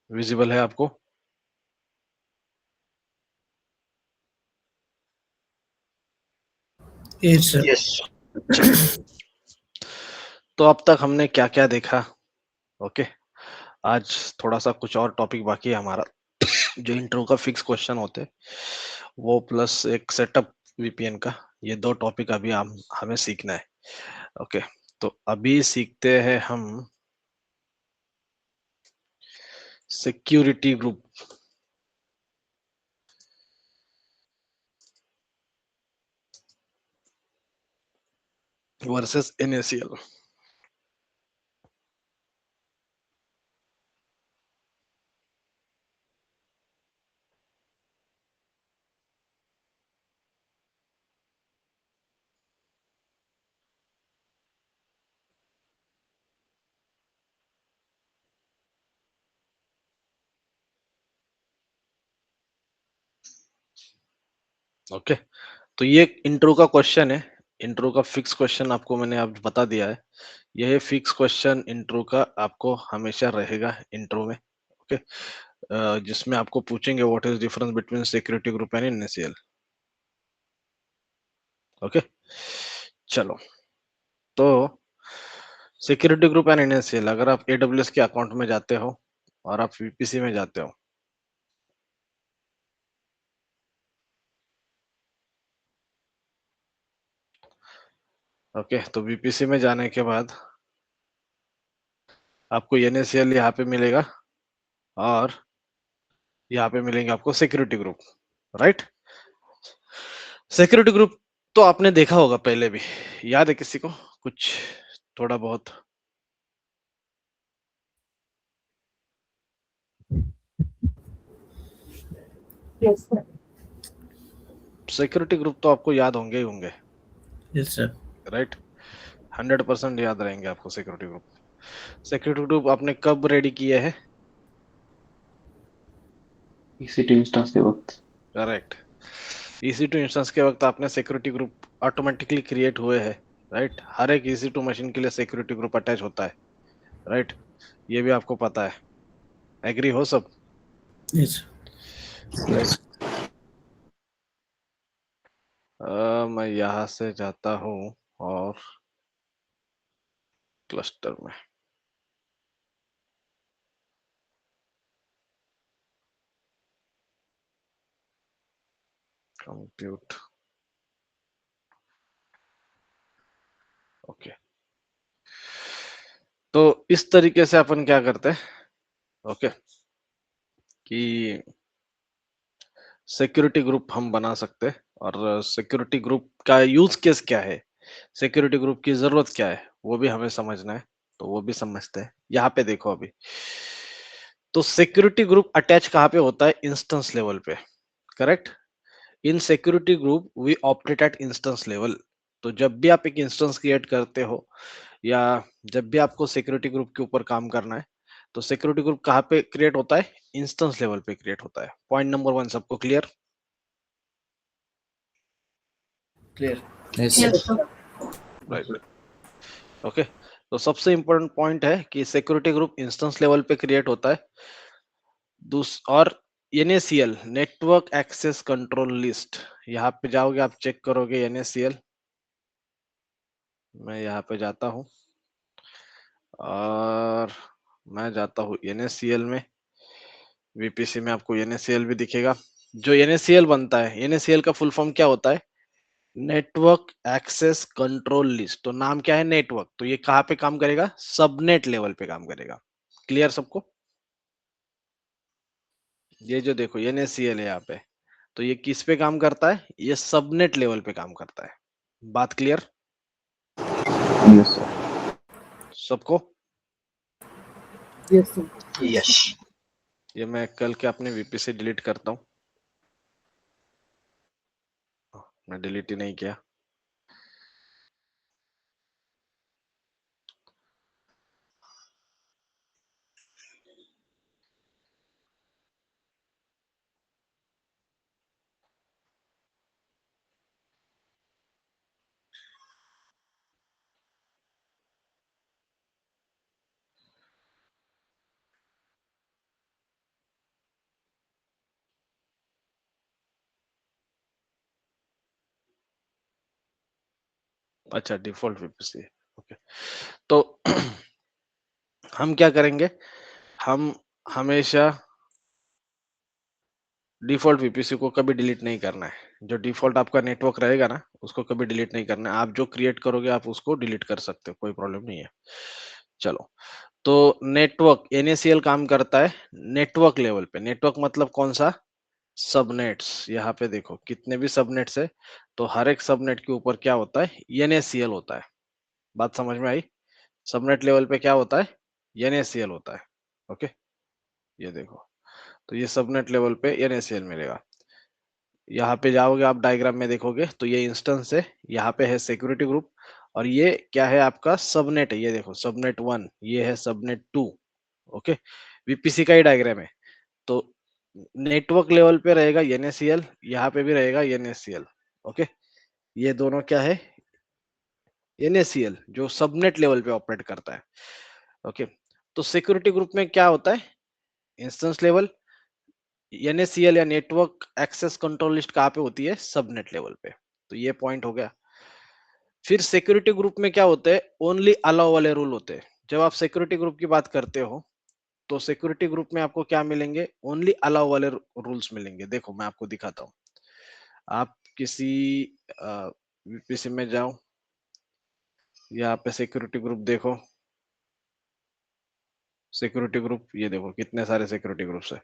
Visible है आपको? Yes sir. Yes. तो अब तक हमने क्या क्या देखा? ओके, आज थोड़ा सा कुछ और टॉपिक बाकी है हमारा। जो इंट्रो का फिक्स क्वेश्चन होते हैं वो प्लस एक सेटअप वीपीएन का, ये दो टॉपिक अभी हम हमें सीखना है। ओके, तो अभी सीखते हैं हम security group versus NACL. Okay, तो ये इंट्रो का क्वेश्चन है। इंट्रो का फिक्स क्वेश्चन आपको मैंने अब बता दिया है। यह फिक्स क्वेश्चन इंट्रो का आपको हमेशा रहेगा इंट्रो में। ओके, जिसमें आपको पूछेंगे what is difference between security group and NACL. Okay, चलो, तो सिक्योरिटी ग्रुप एंड एनएसीएल, अगर आप एडब्ल्यूएस के अकाउंट में जाते हो और आप वीपीसी में जाते हो, ओके, तो वीपीसी में जाने के बाद आपको एनएसीएल यहाँ पे मिलेगा और यहाँ पे मिलेंगे आपको security group, right? Security group तो आपने देखा होगा पहले भी, याद है किसी को कुछ थोड़ा बहुत? Yes sir. सिक्योरिटी ग्रुप तो आपको याद होंगे ही होंगे, यस सर। राइट? 100% याद रहेंगे आपको सिक्योरिटी ग्रुप। सिक्योरिटी ग्रुप आपने कब रेडी किए हैं? EC2 इंस्टेंस के वक्त। करेक्ट, EC2 इंस्टेंस के वक्त आपने सिक्योरिटी ग्रुप ऑटोमेटिकली क्रिएट हुए हैं, राइट? हर एक EC2 मशीन के लिए सिक्योरिटी ग्रुप अटैच होता है, राइट? ये भी आपको पता है, एग्री हो सब? यस। राइट। मैं यहाँ से जाता हूँ और क्लस्टर में कंप्यूट, ओके। तो इस तरीके से अपन क्या करते हैं, ओके, कि सिक्योरिटी ग्रुप हम बना सकते हैं। और सिक्योरिटी ग्रुप का यूज केस क्या है, सिक्योरिटी ग्रुप की जरूरत क्या है, वो भी हमें समझना है। तो वो भी समझते हैं। यहाँ पे देखो अभी, तो सिक्योरिटी ग्रुप अटैच कहाँ पे होता है? इंस्टेंस लेवल पे, correct? In security group we operate at instance level. तो जब भी आप एक इंस्टेंस क्रिएट करते हो या जब भी आपको सिक्योरिटी ग्रुप के ऊपर काम करना है, तो सिक्योरिटी ग्रुप कहाँ पे क्रिएट होता है? इंस्टेंस लेवल पे क्रिएट होता है। पॉइंट नंबर 1 सबको clear? Clear. Yes yes sir. Sir. Right, okay. तो सबसे इंपॉर्टेंट पॉइंट है कि सिक्योरिटी ग्रुप इंस्टेंस लेवल पे क्रिएट होता है। और NACL network access control list, यहाँ पे जाओगे आप चेक करोगे एनएसीएल, मैं यहाँ पे जाता हूँ और मैं जाता हूँ एनएसीएल में। वीपीसी में आपको एनएसीएल भी दिखेगा। जो एनएसीएल बनता है, एनएसीएल का फुल फॉर्म क्या होता है? Network access control list. तो नाम क्या है? नेटवर्क। तो ये कहाँ पे काम करेगा? सबनेट लेवल पे काम करेगा। क्लियर सबको? ये जो देखो एनएसीएल है यहाँ पे, तो ये किस पे काम करता है? ये सबनेट लेवल पे काम करता है। बात क्लियर यस सर। सबको? Yes sir. यस। ये मैं कल के अपने वीपी से डिलीट करता हूँ, मैं डिलीट ही नहीं किया। अच्छा, डिफॉल्ट वीपीसी। ओके, तो हम क्या करेंगे, हम हमेशा डिफॉल्ट वीपीसी को कभी डिलीट नहीं करना है। जो डिफॉल्ट आपका नेटवर्क रहेगा ना, उसको कभी डिलीट नहीं करना है। आप जो क्रिएट करोगे आप उसको डिलीट कर सकते हो, कोई प्रॉब्लम नहीं है। चलो, तो नेटवर्क एनएसीएल काम करता है नेटवर्क लेवल पे। नेटवर्क मतलब कौन सा, सबनेट्स। यहाँ पे देखो कितने भी सबनेट्स है, तो हर एक सबनेट के ऊपर क्या होता है, एनएसीएल होता है। बात समझ में आई? सबनेट लेवल पे क्या होता है, एनएसीएल होता है। ओके, ये देखो, तो ये सबनेट लेवल पे एनएसीएल मिलेगा। यहाँ पे जाओगे आप, डायग्राम में देखोगे तो ये इंस्टेंस है, यहाँ पे है सिक्योरिटी ग्रुप, और ये क्या है आपका सबनेट है। ये देखो सबनेट 1, ये है सबनेट 2। ओके, वीपीसी का ही डायग्राम है। तो नेटवर्क लेवल पे रहेगा एनएसीएल, यहाँ पे भी रहेगा एनएसीएल। ओके, ये दोनों क्या है, एनएसीएल जो सबनेट लेवल पे ऑपरेट करता है। ओके, तो सिक्योरिटी ग्रुप में क्या होता है, इंस्टेंस लेवल, एनएसीएल या नेटवर्क एक्सेस कंट्रोल लिस्ट कहाँ पे होती है, सबनेट लेवल पे। तो ये पॉइंट हो गया। फिर सिक्योरिटी ग्रुप में क्या होते हैं, ओनली अलाउ वाले रूल होते हैं। जब आप सिक्योरिटी ग्रुप की बात करते हो, तो सिक्योरिटी ग्रुप में आपको क्या मिलेंगे, ओनली अलाउ वाले रूल्स मिलेंगे। देखो मैं आपको दिखाता हूँ। आप किसी वीपीसी में जाओ, यहाँ पे सिक्योरिटी ग्रुप देखो, सिक्योरिटी ग्रुप ये देखो कितने सारे सिक्योरिटी ग्रुप्स है।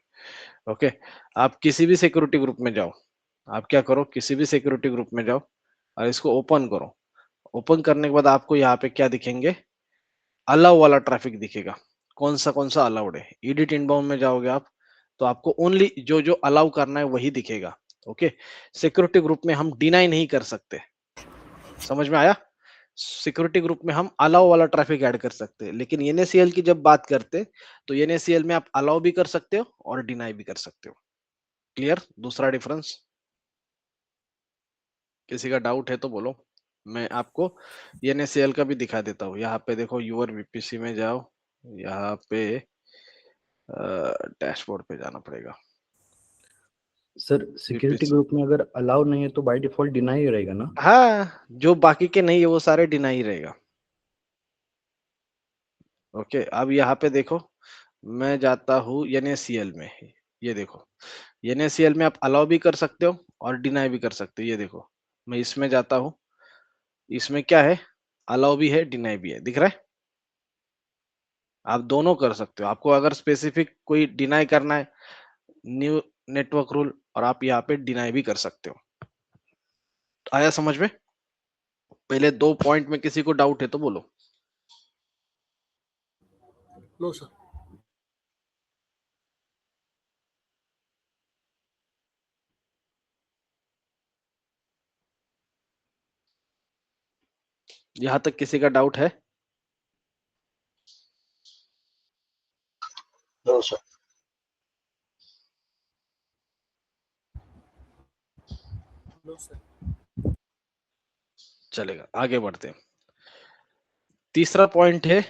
ओके, आप किसी भी सिक्योरिटी ग्रुप में जाओ, आप क्या करो, किसी भी सिक्योरिटी ग्रुप में जाओ और इसको ओपन करो। ओपन करने के बाद आपको यहाँ पे क्या दिखेंगे, अलाउ वाला ट्रैफिक दिखेगा। कौन सा अलाउड है, एडिट इनबाउंड में जाओगे आप, तो आपको ओनली जो जो अलाउ करना है वही दिखेगा। ओके, सिक्योरिटी ग्रुप में हम डिनाई नहीं कर सकते। समझ में आया? सिक्योरिटी ग्रुप में हम अलाउ वाला ट्रैफिक ऐड कर सकते हैं, लेकिन एनएसीएल की जब बात करते तो एनएसीएल में आप अलाउ भी कर सकते हो और डिनाई भी कर सकते हो। क्लियर? दूसरा डिफरेंस, किसी का डाउट है तो बोलो, मैं आपको एनएसीएल का भी दिखा देता हूँ। यहाँ पे देखो, यूआर वीपीसी में जाओ, यहाँ पे डैशबोर्ड पे जाना पड़ेगा। सर सिक्योरिटी वीपीसी, ग्रुप में अगर अलाउ नहीं है तो बाय डिफॉल्ट डिनाई रहेगा ना? हाँ, जो बाकी के नहीं है वो सारे डिनाई रहेगा। ओके, अब यहाँ पे देखो, मैं जाता हूँ एनएसीएल में। ये देखो, एनएसीएल में आप अलाउ भी कर सकते हो और डिनाई भी कर सकते हो। ये देखो, मैं इसमें जाता हूँ, इसमें क्या है, अलाउ भी है डिनाई भी है, दिख रहा है? आप दोनों कर सकते हो। आपको अगर स्पेसिफिक कोई डिनाई करना है, न्यू नेटवर्क रूल, और आप यहाँ पे डिनाई भी कर सकते हो। आया समझ में? पहले 2 पॉइंट में किसी को डाउट है तो बोलो। No sir. यहाँ तक किसी का डाउट है? No sir. No sir. चलेगा, आगे बढ़ते हैं। तीसरा पॉइंट है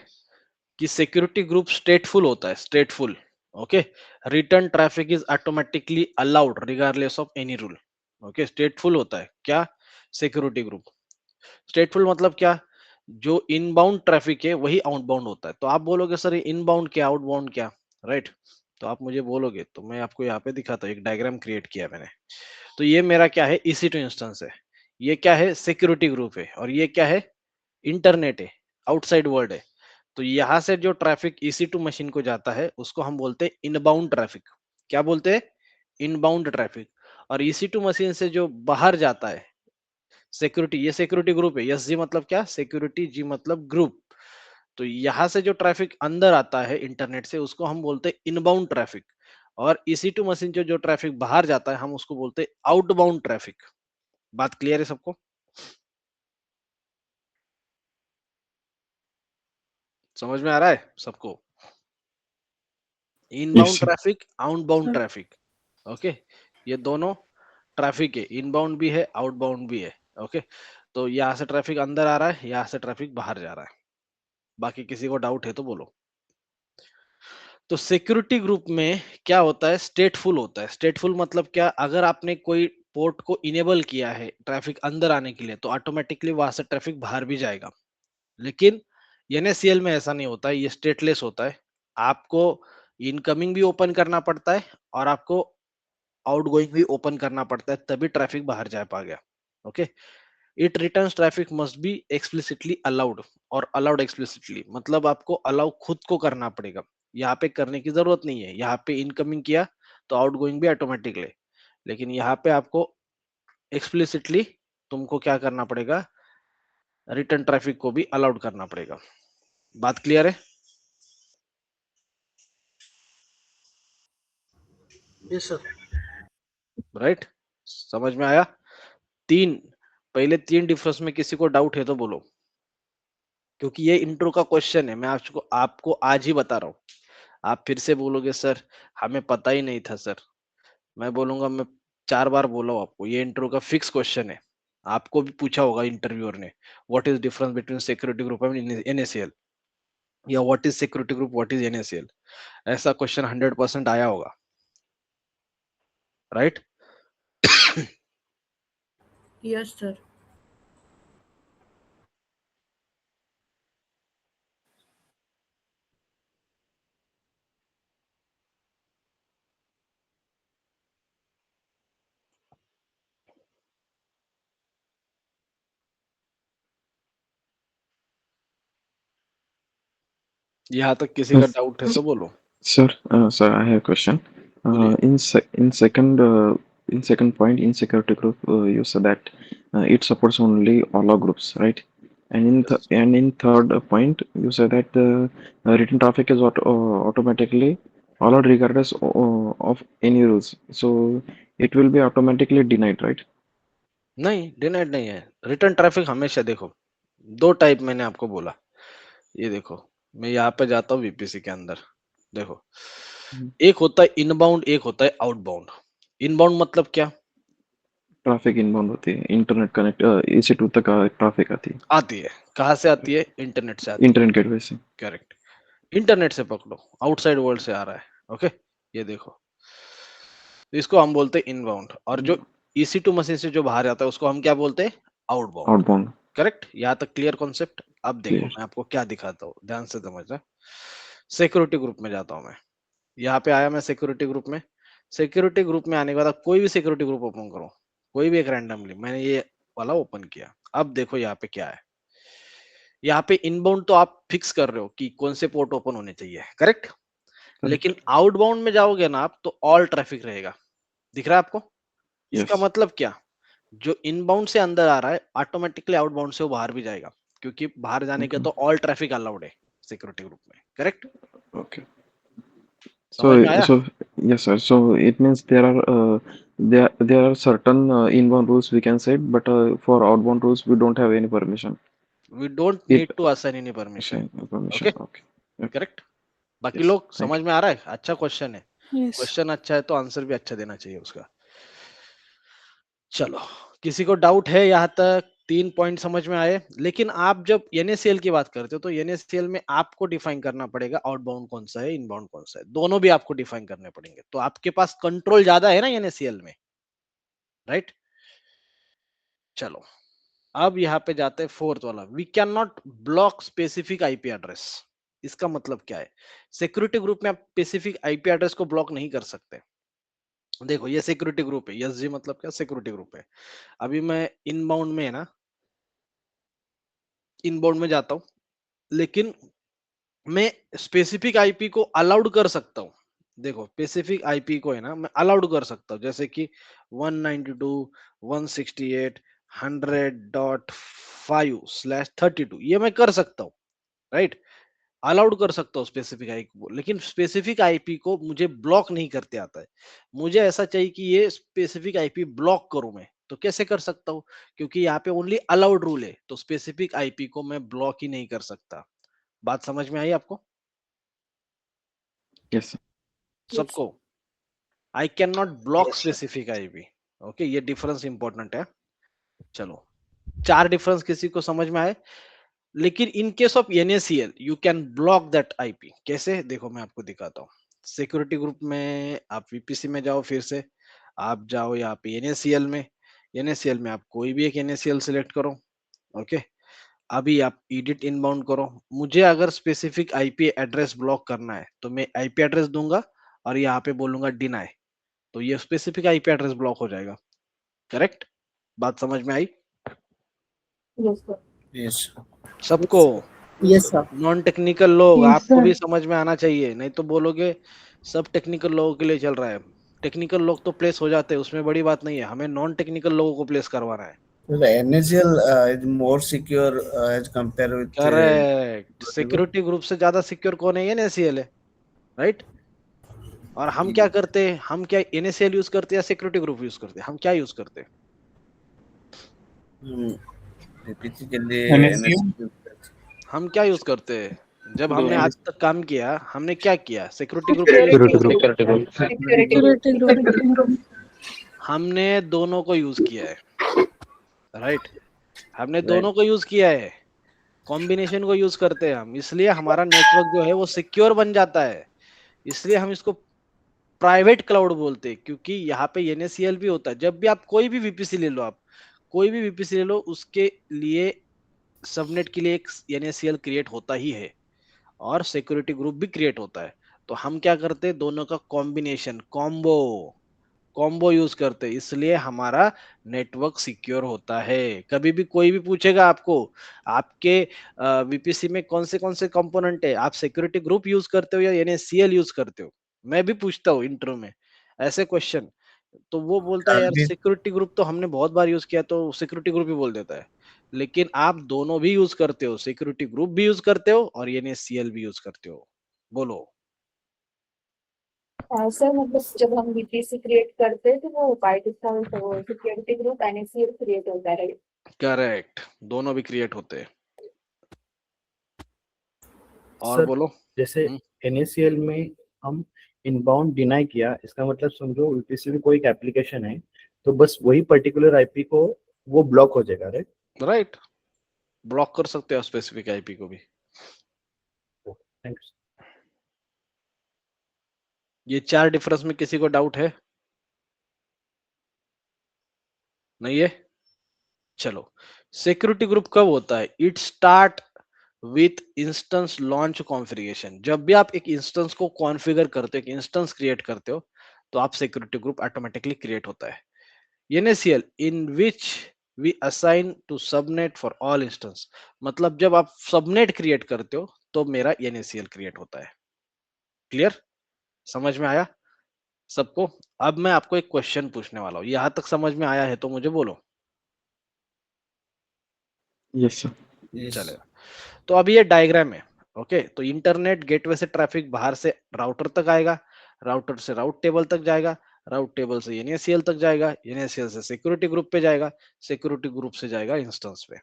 कि सिक्योरिटी ग्रुप स्टेटफुल होता है, stateful. Okay, return traffic is automatically allowed regardless of any rule. Okay, stateful होता है क्या, सिक्योरिटी ग्रुप। स्टेटफुल मतलब क्या, जो इनबाउंड ट्रैफिक है वही आउटबाउंड होता है। तो आप बोलोगे सर इनबाउंड क्या आउटबाउंड क्या, राइट? तो आप मुझे बोलोगे तो मैं आपको यहाँ पे दिखाता हूँ, एक डायग्राम क्रिएट किया मैंने। तो ये मेरा क्या है, EC2 इंस्टेंस है। ये क्या है, सिक्योरिटी ग्रुप है। और ये क्या है, इंटरनेट है, आउटसाइड वर्ल्ड है। तो यहां से जो ट्रैफिक EC2 मशीन को जाता है उसको हम बोलते हैं इनबाउंड ट्रैफिक। क्या बोलते हैं, इनबाउंड ट्रैफिक। और EC2 मशीन से जो बाहर जाता है, सिक्योरिटी, ये सिक्योरिटी ग्रुप है। SG मतलब क्या, सिक्योरिटी, G मतलब ग्रुप। तो यहां से जो ट्रैफिक अंदर आता है इंटरनेट से, उसको हम बोलते हैं इनबाउंड ट्रैफिक। और EC2 मशीन से जो ट्रैफिक बाहर जाता है, हम उसको बोलते हैं आउटबाउंड ट्रैफिक। बात क्लियर है सबको? समझ में आ रहा है सबको? Inbound sir. Traffic, outbound traffic. Okay, ये दोनों ट्रैफिक है, इनबाउंड भी है आउटबाउंड भी है। ओके, तो यहाँ से ट्रैफिक अंदर आ रहा है, यहाँ से ट्रैफिक बाहर जा रहा है। बाकी किसी को डाउट है तो बोलो। तो सिक्योरिटी ग्रुप में क्या होता है, स्टेटफुल होता है। स्टेटफुल मतलब क्या, अगर आपने कोई पोर्ट को इनेबल किया है ट्रैफिक अंदर आने के लिए, तो ऑटोमेटिकली वहां से ट्रैफिक बाहर भी जाएगा। लेकिन NaCl में ऐसा नहीं होता है, ये स्टेटलेस होता है। आपको इनकमिंग भी ओपन करना पड़ता है और आपको आउटगोइंग भी ओपन करना पड़ता है, तभी ट्रैफिक बाहर जा पाएगा। Okay, it returns traffic must be explicitly allowed, और अलाउड एक्सप्लिसिटली मतलब आपको अलाउ खुद को करना पड़ेगा, यहाँ पे करने की जरूरत नहीं है। यहाँ पे इनकमिंग किया तो आउटगोइंग भी ऑटोमेटिकली, लेकिन यहाँ पे आपको एक्सप्लिसिटली तुमको क्या करना पड़ेगा, रिटर्न ट्रैफिक को भी अलाउड करना पड़ेगा। बात क्लियर है? Yes sir. राइट, समझ में आया? पहले तीन डिफरेंस में किसी को डाउट है तो बोलो, क्योंकि ये इंट्रो का क्वेश्चन है, मैं आपको आज ही बता रहा हूँ। आप फिर से बोलोगे सर हमें पता ही नहीं था सर, मैं बोलूंगा मैं 4 बार बोला हूं आपको, ये इंट्रो का फिक्स क्वेश्चन है। आपको भी पूछा होगा इंटरव्यूअर ने, what is difference between security group and NaCl, या what is security group, what is NaCl, ऐसा क्वेश्चन 100% आया होगा, राइट? Yes sir. यहाँ तक किसी का डाउट है तो बोलो। Sir, sir, I have a question. बोलिए। In second point, in security group, you said that it supports only allow groups, right? And in third point, you said that the written traffic is automatically allowed regardless of any rules. So it will be automatically denied, right? नहीं, denied नहीं है। Return traffic हमेशा देखो, दो type मैंने आपको बोला। ये देखो, मैं यहाँ पे जाता हूँ VPC के अंदर, देखो एक होता है इनबाउंड, एक होता है आउटबाउंड। इनबाउंड मतलब क्या? ट्रैफिक इनबाउंड होती है, इंटरनेट कनेक्ट EC2 तक ट्रैफिक आती है, आती है, कहाँ से आती है? इंटरनेट से आती है। इंटरनेट गेटवे से। करेक्ट, इंटरनेट से पकड़ो, आउटसाइड वर्ल्ड से आ रहा है। ओके, ये देखो, इसको हम बोलते हैं इनबाउंड, और जो EC2 मशीन से जो बाहर आता है उसको हम क्या बोलते हैं? आउटबाउंड। आउटबाउंड। करेक्ट, यहाँ तक क्लियर कॉन्सेप्ट? अब देखो Clear. मैं आपको क्या दिखाता हूँ, ध्यान से समझना। सिक्योरिटी ग्रुप में जाता हूँ मैं, यहाँ पे आया मैं सिक्योरिटी ग्रुप में। सिक्योरिटी ग्रुप में आने के बाद कोई भी सिक्योरिटी ग्रुप ओपन करो, कोई भी एक रैंडमली, मैंने ये वाला ओपन किया। अब देखो यहाँ पे क्या है, यहाँ पे इनबाउंड तो आप फिक्स कर रहे हो कि कौन से पोर्ट ओपन होने चाहिए, करेक्ट? लेकिन आउटबाउंड में जाओगे ना आप, तो ऑल ट्रैफिक रहेगा। दिख रहा है आपको? इसका Yes. मतलब क्या, जो इनबाउंड से अंदर आ रहा है ऑटोमेटिकली आउटबाउंड से वो बाहर भी जाएगा, क्योंकि बाहर जाने के Okay. तो ऑल ट्रैफिक अलाउड है सिक्योरिटी ग्रुप में, करेक्ट? Okay. समझ में आया? So yes, sir. So it means there are certain inbound rules we can set, but for outbound rules we don't have any permission. We don't It need to assign any permission. assign permission. Okay, Okay. Okay. Correct? बाकी Yes. लोग Thank समझ you. में आ रहा है? अच्छा question है, yes. Question अच्छा है तो आंसर भी अच्छा देना चाहिए उसका। चलो, किसी को डाउट है यहाँ तक? 3 पॉइंट समझ में आए? लेकिन आप जब NaCl की बात करते हो तो NaCl में आपको डिफाइन करना पड़ेगा आउटबाउंड कौन सा है, इनबाउंड कौन सा है, दोनों भी आपको डिफाइन करने पड़ेंगे। तो आपके पास कंट्रोल ज्यादा है ना NaCl में, राइट? चलो, अब यहाँ पे जाते हैं फोर्थ वाला, we can not block specific IP address. इसका मतलब क्या है? सिक्योरिटी ग्रुप में आप स्पेसिफिक IP एड्रेस को ब्लॉक नहीं कर सकते। देखो ये सिक्योरिटी ग्रुप है, SG मतलब क्या? सिक्योरिटी ग्रुप है। अभी मैं इनबाउंड में है ना, इनबाउंड में जाता हूं, लेकिन मैं स्पेसिफिक IP को अलाउड कर सकता हूं। देखो स्पेसिफिक IP को है ना, मैं अलाउड कर सकता हूं, जैसे कि 192.168.100.5/32 ये मैं कर सकता हूं, राइट? अलाउड कर सकता हूँ स्पेसिफिक आईपी को, लेकिन स्पेसिफिक आईपी को मुझे ब्लॉक नहीं करते आता है। मुझे ऐसा चाहिए कि ये स्पेसिफिक आईपी ब्लॉक करूं मैं, तो कैसे कर सकता हूँ? क्योंकि यहाँ पे ओनली अलाउड रूल है, तो स्पेसिफिक आईपी को मैं ब्लॉक ही नहीं कर सकता। बात समझ में आई आपको Yes. Sir. सबको? I can not block Yes, sir. Specific IP. Okay, ये डिफरेंस इंपॉर्टेंट है। चलो, 4 डिफरेंस किसी को समझ में आए? लेकिन in case of NaCl you can block that IP। कैसे? देखो मैं आपको दिखाता हूँ। सिक्योरिटी ग्रुप में आप VPC में जाओ, फिर से आप जाओ यहाँ पे NaCl में, NaCl में आप कोई भी एक NaCl सिलेक्ट करो। ओके, अभी आप एडिट इनबाउंड करो। मुझे अगर स्पेसिफिक आईपी एड्रेस ब्लॉक करना है तो मैं आईपी एड्रेस दूंगा और यहाँ पे बोलूंगा डिनाई, तो ये स्पेसिफिक आईपी एड्रेस ब्लॉक हो जाएगा। करेक्ट? बात समझ में आई Yes, sir. Yes. सबको? Yes, sir. नॉन टेक्निकल लोग, Yes, आपको sir. भी समझ में आना चाहिए, नहीं तो बोलोगे सब टेक्निकल लोगों के लिए चल रहा है। टेक्निकल लोग तो प्लेस हो जाते हैं, उसमें बड़ी बात नहीं है, हमें नॉन टेक्निकल लोगों को प्लेस करवाना है। The NaCl is more secure as compared with correct, security group से ज्यादा सिक्योर कौन है? NaCl है, राइट? और हम क्या करते हैं? हम क्या NaCl यूज करते हैं या सिक्योरिटी ग्रुप यूज करते हैं? हम क्या यूज करते हैं? basically NaCl? हम क्या यूज करते हैं? जब हमने दोनों। आज तक काम किया, हमने क्या किया? सिक्योरिटी ग्रुप के लिए Security group. Security group. हमने दोनों को यूज किया है, राइट? हमने दोनों को यूज किया है, कॉम्बिनेशन को यूज करते हैं हम, इसलिए हमारा नेटवर्क जो है वो सिक्योर बन जाता है। इसलिए हम इसको प्राइवेट क्लाउड बोलते हैं, क्योंकि यहाँ पे NaCl भी होता है। जब भी आप कोई भी VPC ले लो, आप कोई भी VPC ले लो, उसके लिए सबनेट के लिए एक NaCl क्रिएट होता ही है और सिक्योरिटी ग्रुप भी क्रिएट होता है। तो हम क्या करते हैं? दोनों का कॉम्बिनेशन, कॉम्बो यूज करते हैं, इसलिए हमारा नेटवर्क सिक्योर होता है। कभी भी कोई भी पूछेगा आपको, आपके VPC में कौन से कंपोनेंट है, आप सिक्योरिटी ग्रुप यूज करते हो या NaCl यूज करते हो? मैं भी पूछता हूँ इंटरव्यू में ऐसे क्वेश्चन, तो वो बोलता है यार सिक्योरिटी ग्रुप तो हमने बहुत बार यूज किया, तो सिक्योरिटी ग्रुप ही बोल देता है। लेकिन आप दोनों भी यूज करते हो, सिक्योरिटी ग्रुप भी यूज करते हो और NaCl भी यूज करते हो। बोलो। सर मतलब जब हम VPC क्रिएट करते हैं तो वो बाय डिफॉल्ट वो सिक्योरिटी ग्रुप NaCl क्रिएट होता है, राइट? करेक्ट, दोनों भी क्रिएट होते हैं। और सर, बोलो। जैसे NaCl में हम इनबाउंड डिनाई किया, इसका मतलब समझो VPC में कोई एक एप्लीकेशन है तो बस वही पर्टिकुलर आईपी को वो ब्लॉक हो जाएगा, राइट? राइट, ब्लॉक कर सकते हो स्पेसिफिक आईपी को भी। थैंक्स। ये 4 डिफरेंस में किसी को डाउट है? नहीं है? चलो, सिक्योरिटी ग्रुप कब होता है? It start with instance launch configuration. जब भी आप एक इंस्टेंस को कॉन्फ़िगर करते हो, एक इंस्टेंस क्रिएट करते हो, तो आप सिक्योरिटी ग्रुप ऑटोमेटिकली क्रिएट होता है। NaCl in which we assign to subnet for all instance, मतलब जब आप सबनेट क्रिएट करते हो तो मेरा NaCl क्रिएट होता है। क्लियर? समझ में आया सबको? अब मैं आपको एक क्वेश्चन पूछने वाला हूँ, यहां तक समझ में आया है तो मुझे बोलो। Yes, sir. चलेगा। तो अभी ये डायग्राम है, ओके? तो इंटरनेट गेटवे से ट्रैफिक बाहर से राउटर तक आएगा, राउटर से राउट टेबल तक जाएगा, राउट टेबल से NaCl तक जाएगा, NaCl से सिक्योरिटी ग्रुप पे जाएगा, सिक्योरिटी ग्रुप से जाएगा इंस्टेंस पे।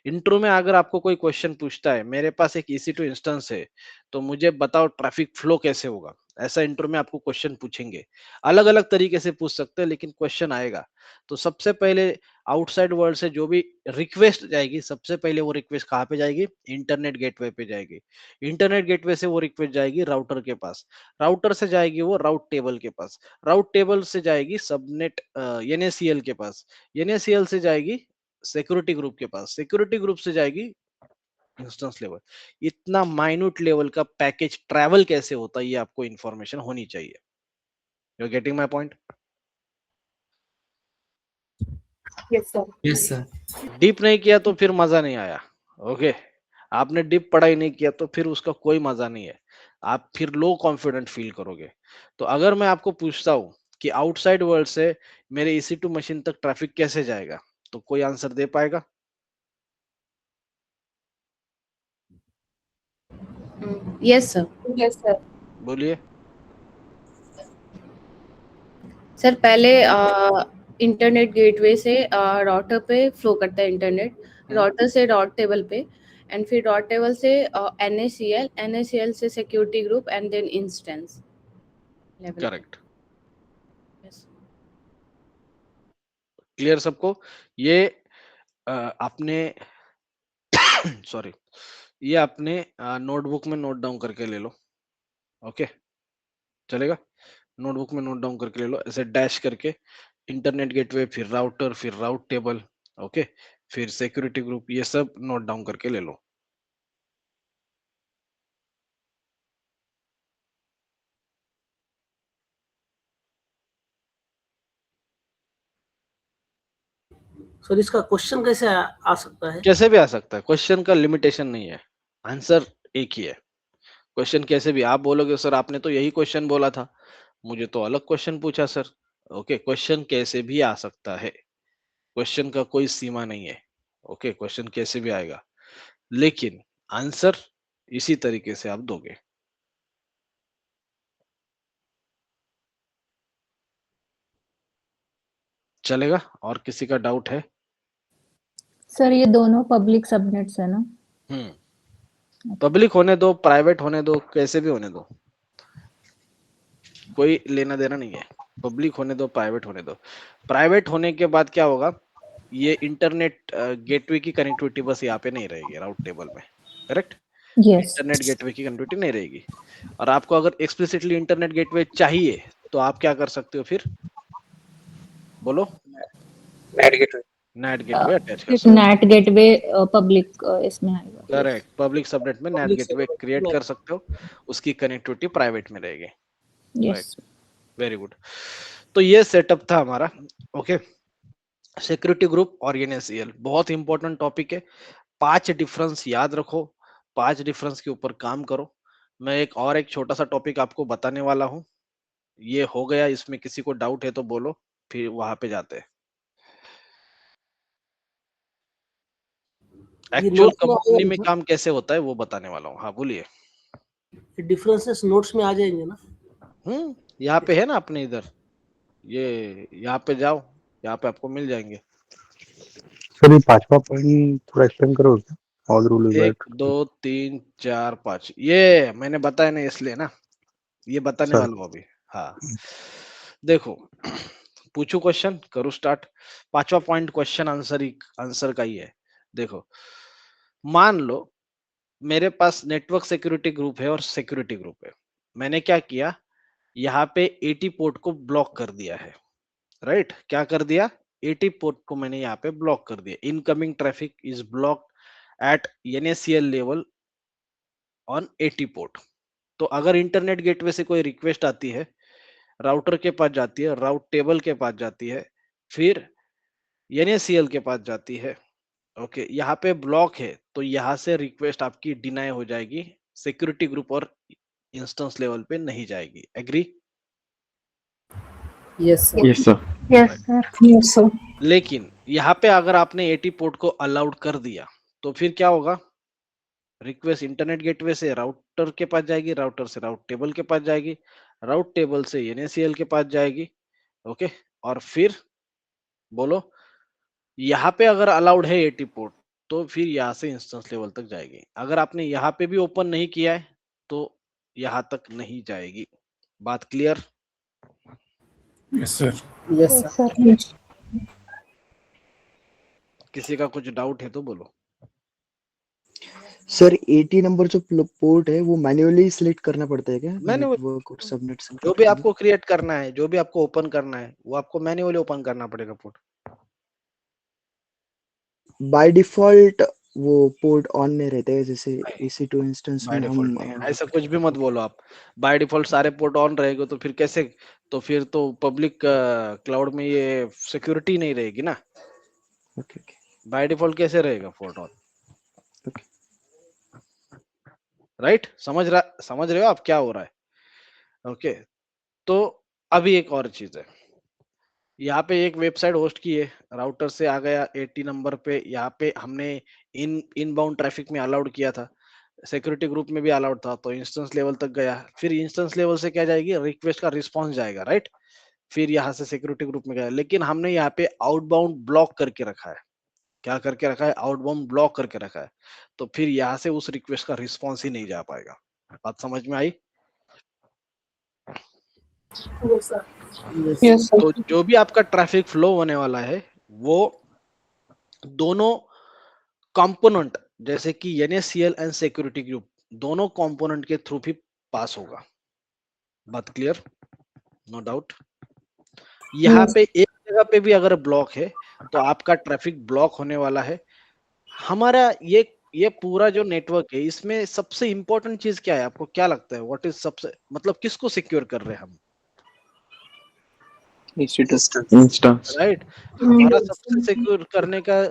इंट्रो में अगर आपको कोई क्वेश्चन पूछता है, मेरे पास एक EC2 इंस्टेंस है, तो मुझे बताओ ट्रैफिक फ्लो कैसे होगा, ऐसा इंट्रो में आपको क्वेश्चन पूछेंगे। अलग अलग तरीके से पूछ सकते हैं, लेकिन क्वेश्चन आएगा। तो सबसे पहले आउटसाइड वर्ल्ड से जो भी रिक्वेस्ट जाएगी, सबसे पहले वो रिक्वेस्ट कहाँ पे जाएगी? इंटरनेट गेटवे पे जाएगी। इंटरनेट गेटवे से वो रिक्वेस्ट जाएगी राउटर के पास, राउटर से जाएगी वो राउट टेबल के पास, राउट टेबल से जाएगी सबनेट NaCl के पास, NaCl से जाएगी सिक्योरिटी ग्रुप के पास, सिक्योरिटी ग्रुप से जाएगी इंस्टेंस लेवल। इतना माइन्यूट लेवल का पैकेज ट्रैवल कैसे होता है, ये आपको इंफॉर्मेशन होनी चाहिए। You are getting my point? Yes, sir. Yes, sir. Deep नहीं किया तो फिर मजा नहीं आया। ओके, आपने डीप पढ़ाई नहीं किया तो फिर उसका कोई मजा नहीं है, आप फिर लो कॉन्फिडेंट फील करोगे। तो अगर मैं आपको पूछता हूँ कि आउटसाइड वर्ल्ड से मेरे EC2 मशीन तक ट्रैफिक कैसे जाएगा, तो कोई आंसर दे पाएगा? Yes sir. Yes, sir. बोलिए। सर पहले इंटरनेट गेटवे से राउटर पे फ्लो करता है इंटरनेट, राउटर से डॉट टेबल पे, एंड फिर डॉट टेबल से NaCl से security group and then instance level. Correct, clear सबको? ये आपने सॉरी, ये आपने नोटबुक में नोट डाउन करके ले लो। ओके, चलेगा? नोटबुक में नोट डाउन करके ले लो, ऐसे डैश करके इंटरनेट गेटवे, फिर राउटर, फिर राउट टेबल, ओके, फिर सिक्योरिटी ग्रुप, ये सब नोट डाउन करके ले लो। सर इसका क्वेश्चन कैसे आ सकता है? कैसे भी आ सकता है, क्वेश्चन का लिमिटेशन नहीं है, आंसर एक ही है। क्वेश्चन कैसे भी आप बोलोगे सर आपने तो यही क्वेश्चन बोला था, मुझे तो अलग क्वेश्चन पूछा सर, ओके, क्वेश्चन कैसे भी आ सकता है, क्वेश्चन का कोई सीमा नहीं है, ओके, क्वेश्चन कैसे भी आएगा, लेकिन आंसर इसी तरीके से आप दोगे। चलेगा? और किसी का डाउट है? सर ये दोनों पब्लिक सबनेट्स है ना? पब्लिक होने दो, प्राइवेट होने दो, कैसे भी होने दो, कोई लेना देना नहीं है। पब्लिक होने दो, प्राइवेट होने दो। प्राइवेट होने के बाद क्या होगा, ये इंटरनेट गेटवे की कनेक्टिविटी बस यहाँ पे नहीं रहेगी राउट टेबल में, करेक्ट? यस। इंटरनेट गेटवे की कनेक्टिविटी नहीं रहेगी। और आपको अगर एक्सप्लिसिटली इंटरनेट गेटवे चाहिए तो आप क्या कर सकते हो फिर? बोलो। Net gateway. Net gateway attach कर सकते हो। नेट गेटवे पब्लिक इसमें आएगा। करेक्ट, पब्लिक सबनेट में net Public gateway subnet create में। कर सकते हो, उसकी कनेक्टिविटी प्राइवेट में रहेगी। यस। Very good. तो ये सेटअप था हमारा, ओके। सिक्योरिटी ग्रुप और एनएसीएल बहुत इंपॉर्टेंट टॉपिक है। 5 डिफरेंस याद रखो, 5 डिफरेंस के ऊपर काम करो। मैं एक छोटा सा टॉपिक आपको बताने वाला हूँ, ये हो गया, इसमें किसी को डाउट है तो बोलो, फिर वहां पे जाते हैं। एक्चुअल notes में आ कंपनी में जाएंगे काम कैसे होता है वो बताने वाला हूँ। हाँ बोलिए। ना? डिफरेंसेस नोट्स में आ जाएंगे ना? यहाँ पे है ना अपने इधर, ये यहाँ पे जाओ, यहाँ पे आपको मिल जाएंगे। सर ये 5वां पॉइंट थोड़ा एक्सप्लेन करो क्या? ऑल रूल इज 1 2 3 4 5 ये मैंने बताया ना, इसलिए ना ये बताने सर। वाला हूँ अभी। हाँ देखो, पूछू क्वेश्चन, करूँ स्टार्ट। 5वां पॉइंट क्वेश्चन आंसर का ही है। देखो, मान लो मेरे पास नेटवर्क सिक्योरिटी ग्रुप है और सिक्योरिटी ग्रुप है। मैंने क्या किया, यहाँ पे 80 पोर्ट को ब्लॉक कर दिया है, राइट? क्या कर दिया? 80 पोर्ट को मैंने यहाँ पे ब्लॉक कर दिया। Incoming traffic is blocked at NACL level on 80 port. तो अगर इंटरनेट गेटवे से कोई रिक्वेस्ट आती है, राउटर के पास जाती है, राउट टेबल के पास जाती है, फिर NACL के पास जाती है, ओके, यहाँ पे ब्लॉक है तो यहाँ से रिक्वेस्ट आपकी डिनाई हो जाएगी, सिक्योरिटी ग्रुप और इंस्टेंस लेवल पे नहीं जाएगी। Agree? Yes sir. Yes, sir. Yes sir. Yes sir. लेकिन यहाँ पे अगर आपने 80 पोर्ट को अलाउड कर दिया तो फिर क्या होगा, रिक्वेस्ट इंटरनेट गेटवे से राउटर के पास जाएगी, राउटर से राउट टेबल के पास जाएगी, राउट टेबल से NACL के पास जाएगी, ओके, और फिर बोलो यहाँ पे अगर अलाउड है 80 पोर्ट तो फिर यहाँ से इंस्टेंस लेवल तक जाएगी। अगर आपने यहाँ पे भी ओपन नहीं किया है तो यहाँ तक नहीं जाएगी। बात clear? Yes, sir. Yes yes sir. Sir. किसी का कुछ डाउट है तो बोलो। सर 80 नंबर जो पोर्ट है वो मैन्युअली सिलेक्ट करना पड़ता है क्या? मैन्युअली, नेटवर्क और सबनेट जो भी आपको क्रिएट करना है, जो भी आपको ओपन करना है, वो आपको मैन्युअली ओपन करना पड़ेगा पोर्ट। बाय डिफॉल्ट वो पोर्ट ऑन नहीं रहते हैं, जैसे EC2 इंस्टेंस बाय में डिफॉल्ट हम नहीं, ऐसा कुछ भी मत बोलो आप। बाय डिफॉल्ट सारे पोर्ट ऑन रहेगा तो फिर कैसे, तो फिर तो पब्लिक क्लाउड में ये सिक्योरिटी नहीं रहेगी ना। ओके ओके बाय डिफॉल्ट कैसे रहेगा पोर्ट ऑन? ओके। राइट? समझ रहे हो आप क्या हो रहा है? ओके, तो अभी एक और चीज है, यहाँ पे एक वेबसाइट होस्ट की है, राउटर से आ गया 80 नंबर पे, यहाँ पे हमने इनबाउंड ट्रैफिक में अलाउड किया था, सिक्योरिटी ग्रुप में भी अलाउड था, तो इंस्टेंस लेवल तक गया, फिर इंस्टेंस लेवल से क्या जाएगी, रिक्वेस्ट का रिस्पॉन्स जाएगा, राइट? फिर यहाँ से सिक्योरिटी ग्रुप में गया, लेकिन हमने यहाँ पे आउटबाउंड ब्लॉक करके रखा है। क्या करके रखा है? आउटबाउंड ब्लॉक करके रखा है, तो फिर यहाँ से उस रिक्वेस्ट का रिस्पॉन्स ही नहीं जा पाएगा। बात समझ में आई? Yes sir. तो जो भी आपका ट्रैफिक फ्लो होने वाला है वो दोनों कंपोनेंट, जैसे कि NACL एंड सिक्योरिटी ग्रुप, दोनों कंपोनेंट के थ्रू भी पास होगा। बात क्लियर? No doubt. यहाँ पे एक जगह पे भी अगर ब्लॉक है तो आपका ट्रैफिक ब्लॉक होने वाला है। हमारा ये पूरा जो नेटवर्क है इसमें सबसे इंपॉर्टेंट चीज क्या है, आपको क्या लगता है? व्हाट इज सबसे मतलब किसको सिक्योर कर रहे हैं हम? Instance. राइट, हमारा सबसे सिक्योर करने का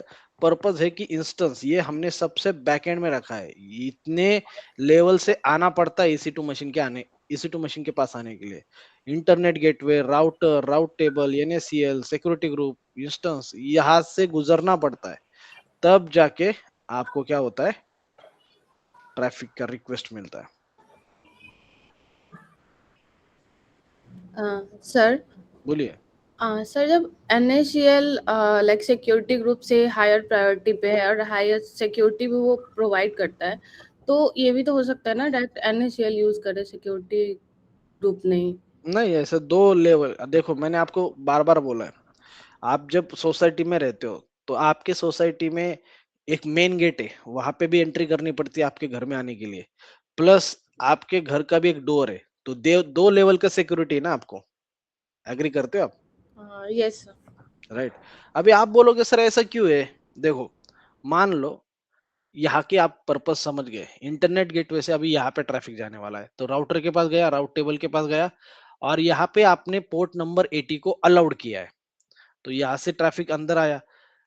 पर्पस है कि इंस्टेंस ये हमने सबसे बैकएंड में रखा है। इतने लेवल से आना पड़ता है EC2 मशीन के पास आने के लिए। इंटरनेट गेटवे, राउटर, राउट table, NACL, security group, instance, यहाँ से गुजरना पड़ता है, तब जाके आपको क्या होता है, ट्रैफिक का रिक्वेस्ट मिलता है। सर बोलिए। सर जब NaCl लाइक सिक्योरिटी ग्रुप से हायर प्रायोरिटी पे है और हायर सिक्योरिटी भी वो प्रोवाइड करता है, तो ये भी तो हो सकता है ना डायरेक्ट NaCl यूज करे, सिक्योरिटी ग्रुप नहीं? नहीं, ऐसे दो लेवल देखो, मैंने आपको बार बार बोला है, आप जब सोसाइटी में रहते हो तो आपके सोसाइटी में एक मेन गेट है, वहां पे भी एंट्री करनी पड़ती है आपके घर में आने के लिए, प्लस आपके घर का भी एक डोर है, तो दो लेवल का सिक्योरिटी है ना आपको। एग्री करते हो आप? Yes sir. राइट। अभी आप बोलोगे सर ऐसा क्यों है? देखो, मान लो यहाँ की आप पर्पस समझ गए, इंटरनेट गेटवे से अभी यहाँ पे ट्रैफिक जाने वाला है, तो राउटर के पास गया, राउट टेबल के पास गया, और यहाँ पे आपने पोर्ट नंबर 80 को अलाउड किया है, तो यहाँ से ट्रैफिक अंदर आया।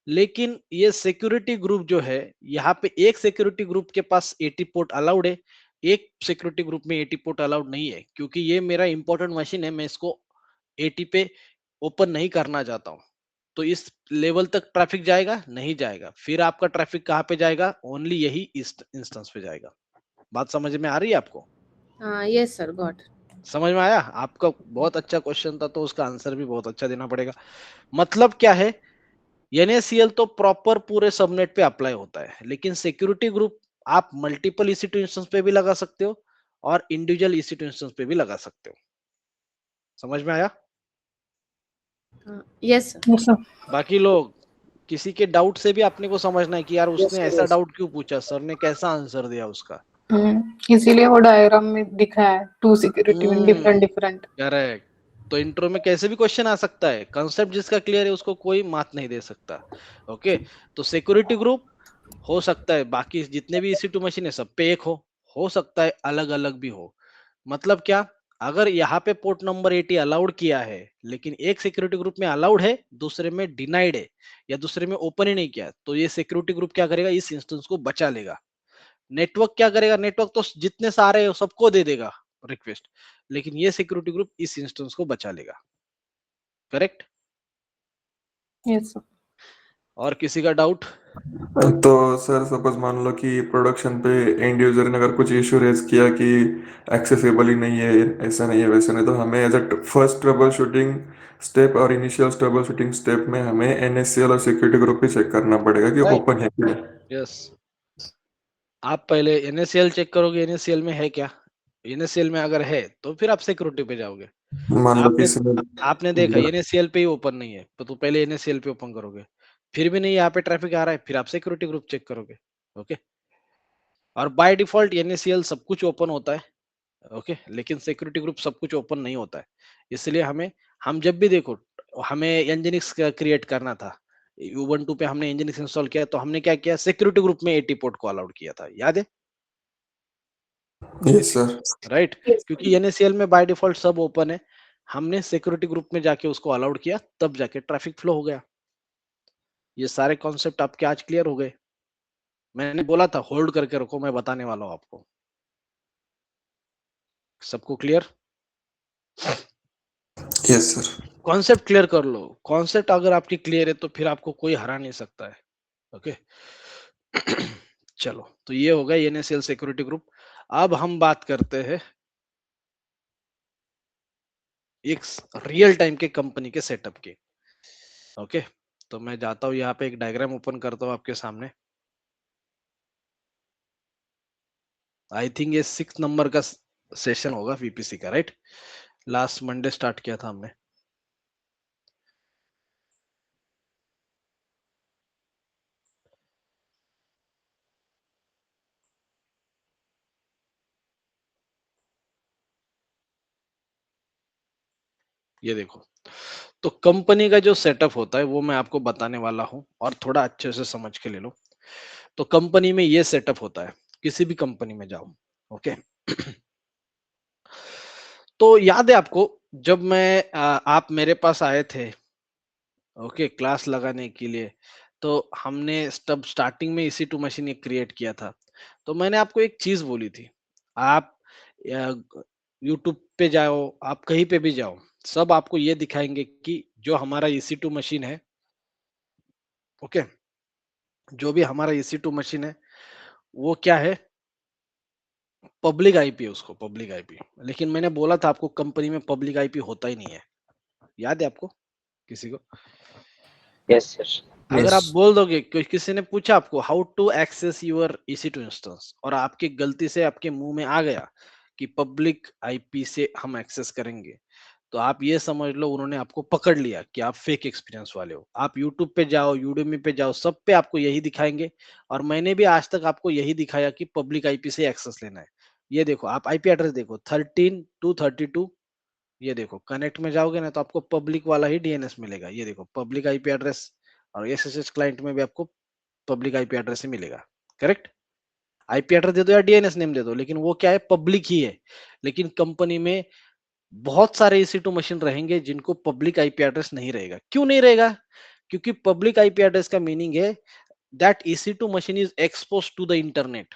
लेकिन ये सिक्योरिटी ग्रुप जो है, यहाँ पे एक सिक्योरिटी ग्रुप के पास 80 पोर्ट अलाउड है, एक सिक्योरिटी ग्रुप में 80 पोर्ट अलाउड नहीं है, क्योंकि ये मेरा इंपॉर्टेंट मशीन है, मैं इसको 80 पे ओपन नहीं करना चाहता हूँ। तो इस लेवल तक ट्रैफिक जाएगा नहीं जाएगा, फिर आपका ट्रैफिक कहाँ पे जाएगा? ओनली यही इंस्टेंस पे जाएगा। बात समझ में आ रही है आपको? Yes sir, got. समझ में आया? आपका बहुत अच्छा क्वेश्चन था, तो उसका आंसर भी बहुत अच्छा देना पड़ेगा। मतलब क्या है, NaCl तो प्रॉपर पूरे सबनेट पे अप्लाई होता है, लेकिन सिक्योरिटी ग्रुप आप मल्टीपल EC2 इंस्टेंस पे भी लगा सकते हो और इंडिविजुअल EC2 इंस्टेंस पे भी लगा सकते हो। समझ में आया? Yes sir. बाकी लोग, किसी के डाउट से भी अपने को समझना है कि यार उसने ऐसा डाउट क्यों पूछा, सर ने कैसा आंसर दिया उसका। इसीलिए वो डायग्राम में दिखा है, टू सिक्योरिटी में डिफरेंट डिफरेंट। करेक्ट। तो इंट्रो में कैसे भी क्वेश्चन आ सकता है, कंसेप्ट जिसका क्लियर है उसको कोई मात नहीं दे सकता। ओके, तो सिक्योरिटी ग्रुप हो सकता है बाकी जितने भी EC2 मशीन है सब पे एक हो सकता है अलग अलग भी हो। मतलब क्या, अगर यहाँ पे पोर्ट नंबर 80 अलाउड किया है, लेकिन एक सिक्योरिटी ग्रुप में अलाउड है, दूसरे में डिनाइड है, या दूसरे में ओपन ही नहीं किया, तो ये सिक्योरिटी ग्रुप क्या करेगा, इस इंस्टेंस को बचा लेगा। नेटवर्क क्या करेगा, नेटवर्क तो जितने सारे हैं सबको दे देगा रिक्वेस्ट, लेकिन ये सिक्योरिटी ग्रुप इस इंस्टेंस को बचा लेगा। करेक्ट? Yes sir. और किसी का डाउट? तो सर सपोज मान लो कि प्रोडक्शन पे एंड यूजर ने अगर कुछ इशू रेज किया कि एक्सेसिबल ही नहीं है, ऐसा नहीं है वैसा नहीं, तो हमें as a first troubleshooting step और इनिशियल ट्रबल शूटिंग स्टेप में हमें NaCl और सिक्योरिटी ग्रुप ही चेक करना पड़ेगा कि राइट, ओपन है कि नहीं। यस। आप पहले NaCl चेक करोगे, NaCl में है क्या, NaCl में अगर है तो फिर आप सिक्योरिटी पे जाओगे। मान लो आपने किसी ने आपने देखा NaCl पे ही ओपन नहीं है, तो पहले NaCl पे ओपन करोगे, फिर भी नहीं यहाँ पे ट्रैफिक आ रहा है, फिर आप सिक्योरिटी ग्रुप चेक करोगे। ओके, और बाय डिफॉल्ट NaCl सब कुछ ओपन होता है। ओके, लेकिन सिक्योरिटी ग्रुप सब कुछ ओपन नहीं होता है, इसलिए हम जब भी देखो, हमें Nginx क्रिएट करना था, Ubuntu पे हमने Nginx इंस्टॉल किया, तो हमने क्या किया, सिक्योरिटी ग्रुप में 80 पोर्ट को अलाउड किया था, याद है? Yes sir. राइट, क्योंकि NaCl में बाय डिफॉल्ट सब ओपन है, हमने सिक्योरिटी ग्रुप में जाके उसको अलाउड किया, तब जाके ट्रैफिक फ्लो हो गया। ये सारे कॉन्सेप्ट आपके आज क्लियर हो गए। मैंने बोला था होल्ड करके रखो, मैं बताने वाला हूँ आपको। सबको clear? Yes sir. Concept clear कर लो। कॉन्सेप्ट अगर आपकी क्लियर है तो फिर आपको कोई हरा नहीं सकता है। ओके चलो, तो ये होगा NaCl सिक्योरिटी ग्रुप। अब हम बात करते हैं एक रियल टाइम के कंपनी के सेटअप की। ओके, तो मैं जाता हूँ यहाँ पे एक डायग्राम ओपन करता हूँ आपके सामने। आई थिंक ये 6 नंबर का सेशन होगा VPC का, राइट? लास्ट मंडे स्टार्ट किया था हमने। ये देखो, तो कंपनी का जो सेटअप होता है वो मैं आपको बताने वाला हूं और थोड़ा अच्छे से समझ के ले लो। तो कंपनी में ये सेटअप होता है, किसी भी कंपनी में जाओ, ओके। तो याद है आपको, जब मैं आप मेरे पास आए थे, ओके, क्लास लगाने के लिए, तो हमने तब स्टार्टिंग में EC2 मशीन एक क्रिएट किया था। तो मैंने आपको एक चीज बोली थी, आप यूट्यूब पे जाओ, आप कहीं पे भी जाओ, सब आपको ये दिखाएंगे कि जो हमारा EC2 मशीन है, ओके, जो भी हमारा EC2 मशीन है वो क्या है, पब्लिक आईपी है, उसको पब्लिक आईपी। लेकिन मैंने बोला था आपको कंपनी में पब्लिक आईपी होता ही नहीं है, याद है आपको किसी को? Yes sir. अगर आप बोल दोगे, किसी ने पूछा आपको how to access your EC2 instance और आपकी गलती से आपके मुंह में आ गया कि पब्लिक आईपी से हम एक्सेस करेंगे, तो आप ये समझ लो उन्होंने आपको पकड़ लिया कि आप फेक एक्सपीरियंस वाले हो। आप यूट्यूब पे जाओ, यूडेमी पे जाओ, सब पे आपको यही दिखाएंगे, और मैंने भी आज तक आपको यही दिखाया कि पब्लिक आईपी से एक्सेस लेना है। ये देखो, आप आईपी एड्रेस देखो 13/2/32, ये देखो कनेक्ट में जाओगे ना तो आपको पब्लिक वाला ही डीएनएस मिलेगा। ये देखो पब्लिक आईपी एड्रेस, और एसएसएच क्लाइंट में भी आपको पब्लिक आईपी एड्रेस ही मिलेगा, करेक्ट? आईपी एड्रेस दे दो या डीएनएस नेम दे दो, लेकिन वो क्या है, पब्लिक ही है। लेकिन कंपनी में बहुत सारे EC2 मशीन रहेंगे जिनको पब्लिक आईपी एड्रेस नहीं रहेगा। क्यों नहीं रहेगा? क्योंकि पब्लिक आईपी एड्रेस का मीनिंग है that EC2 machine is expose to the internet,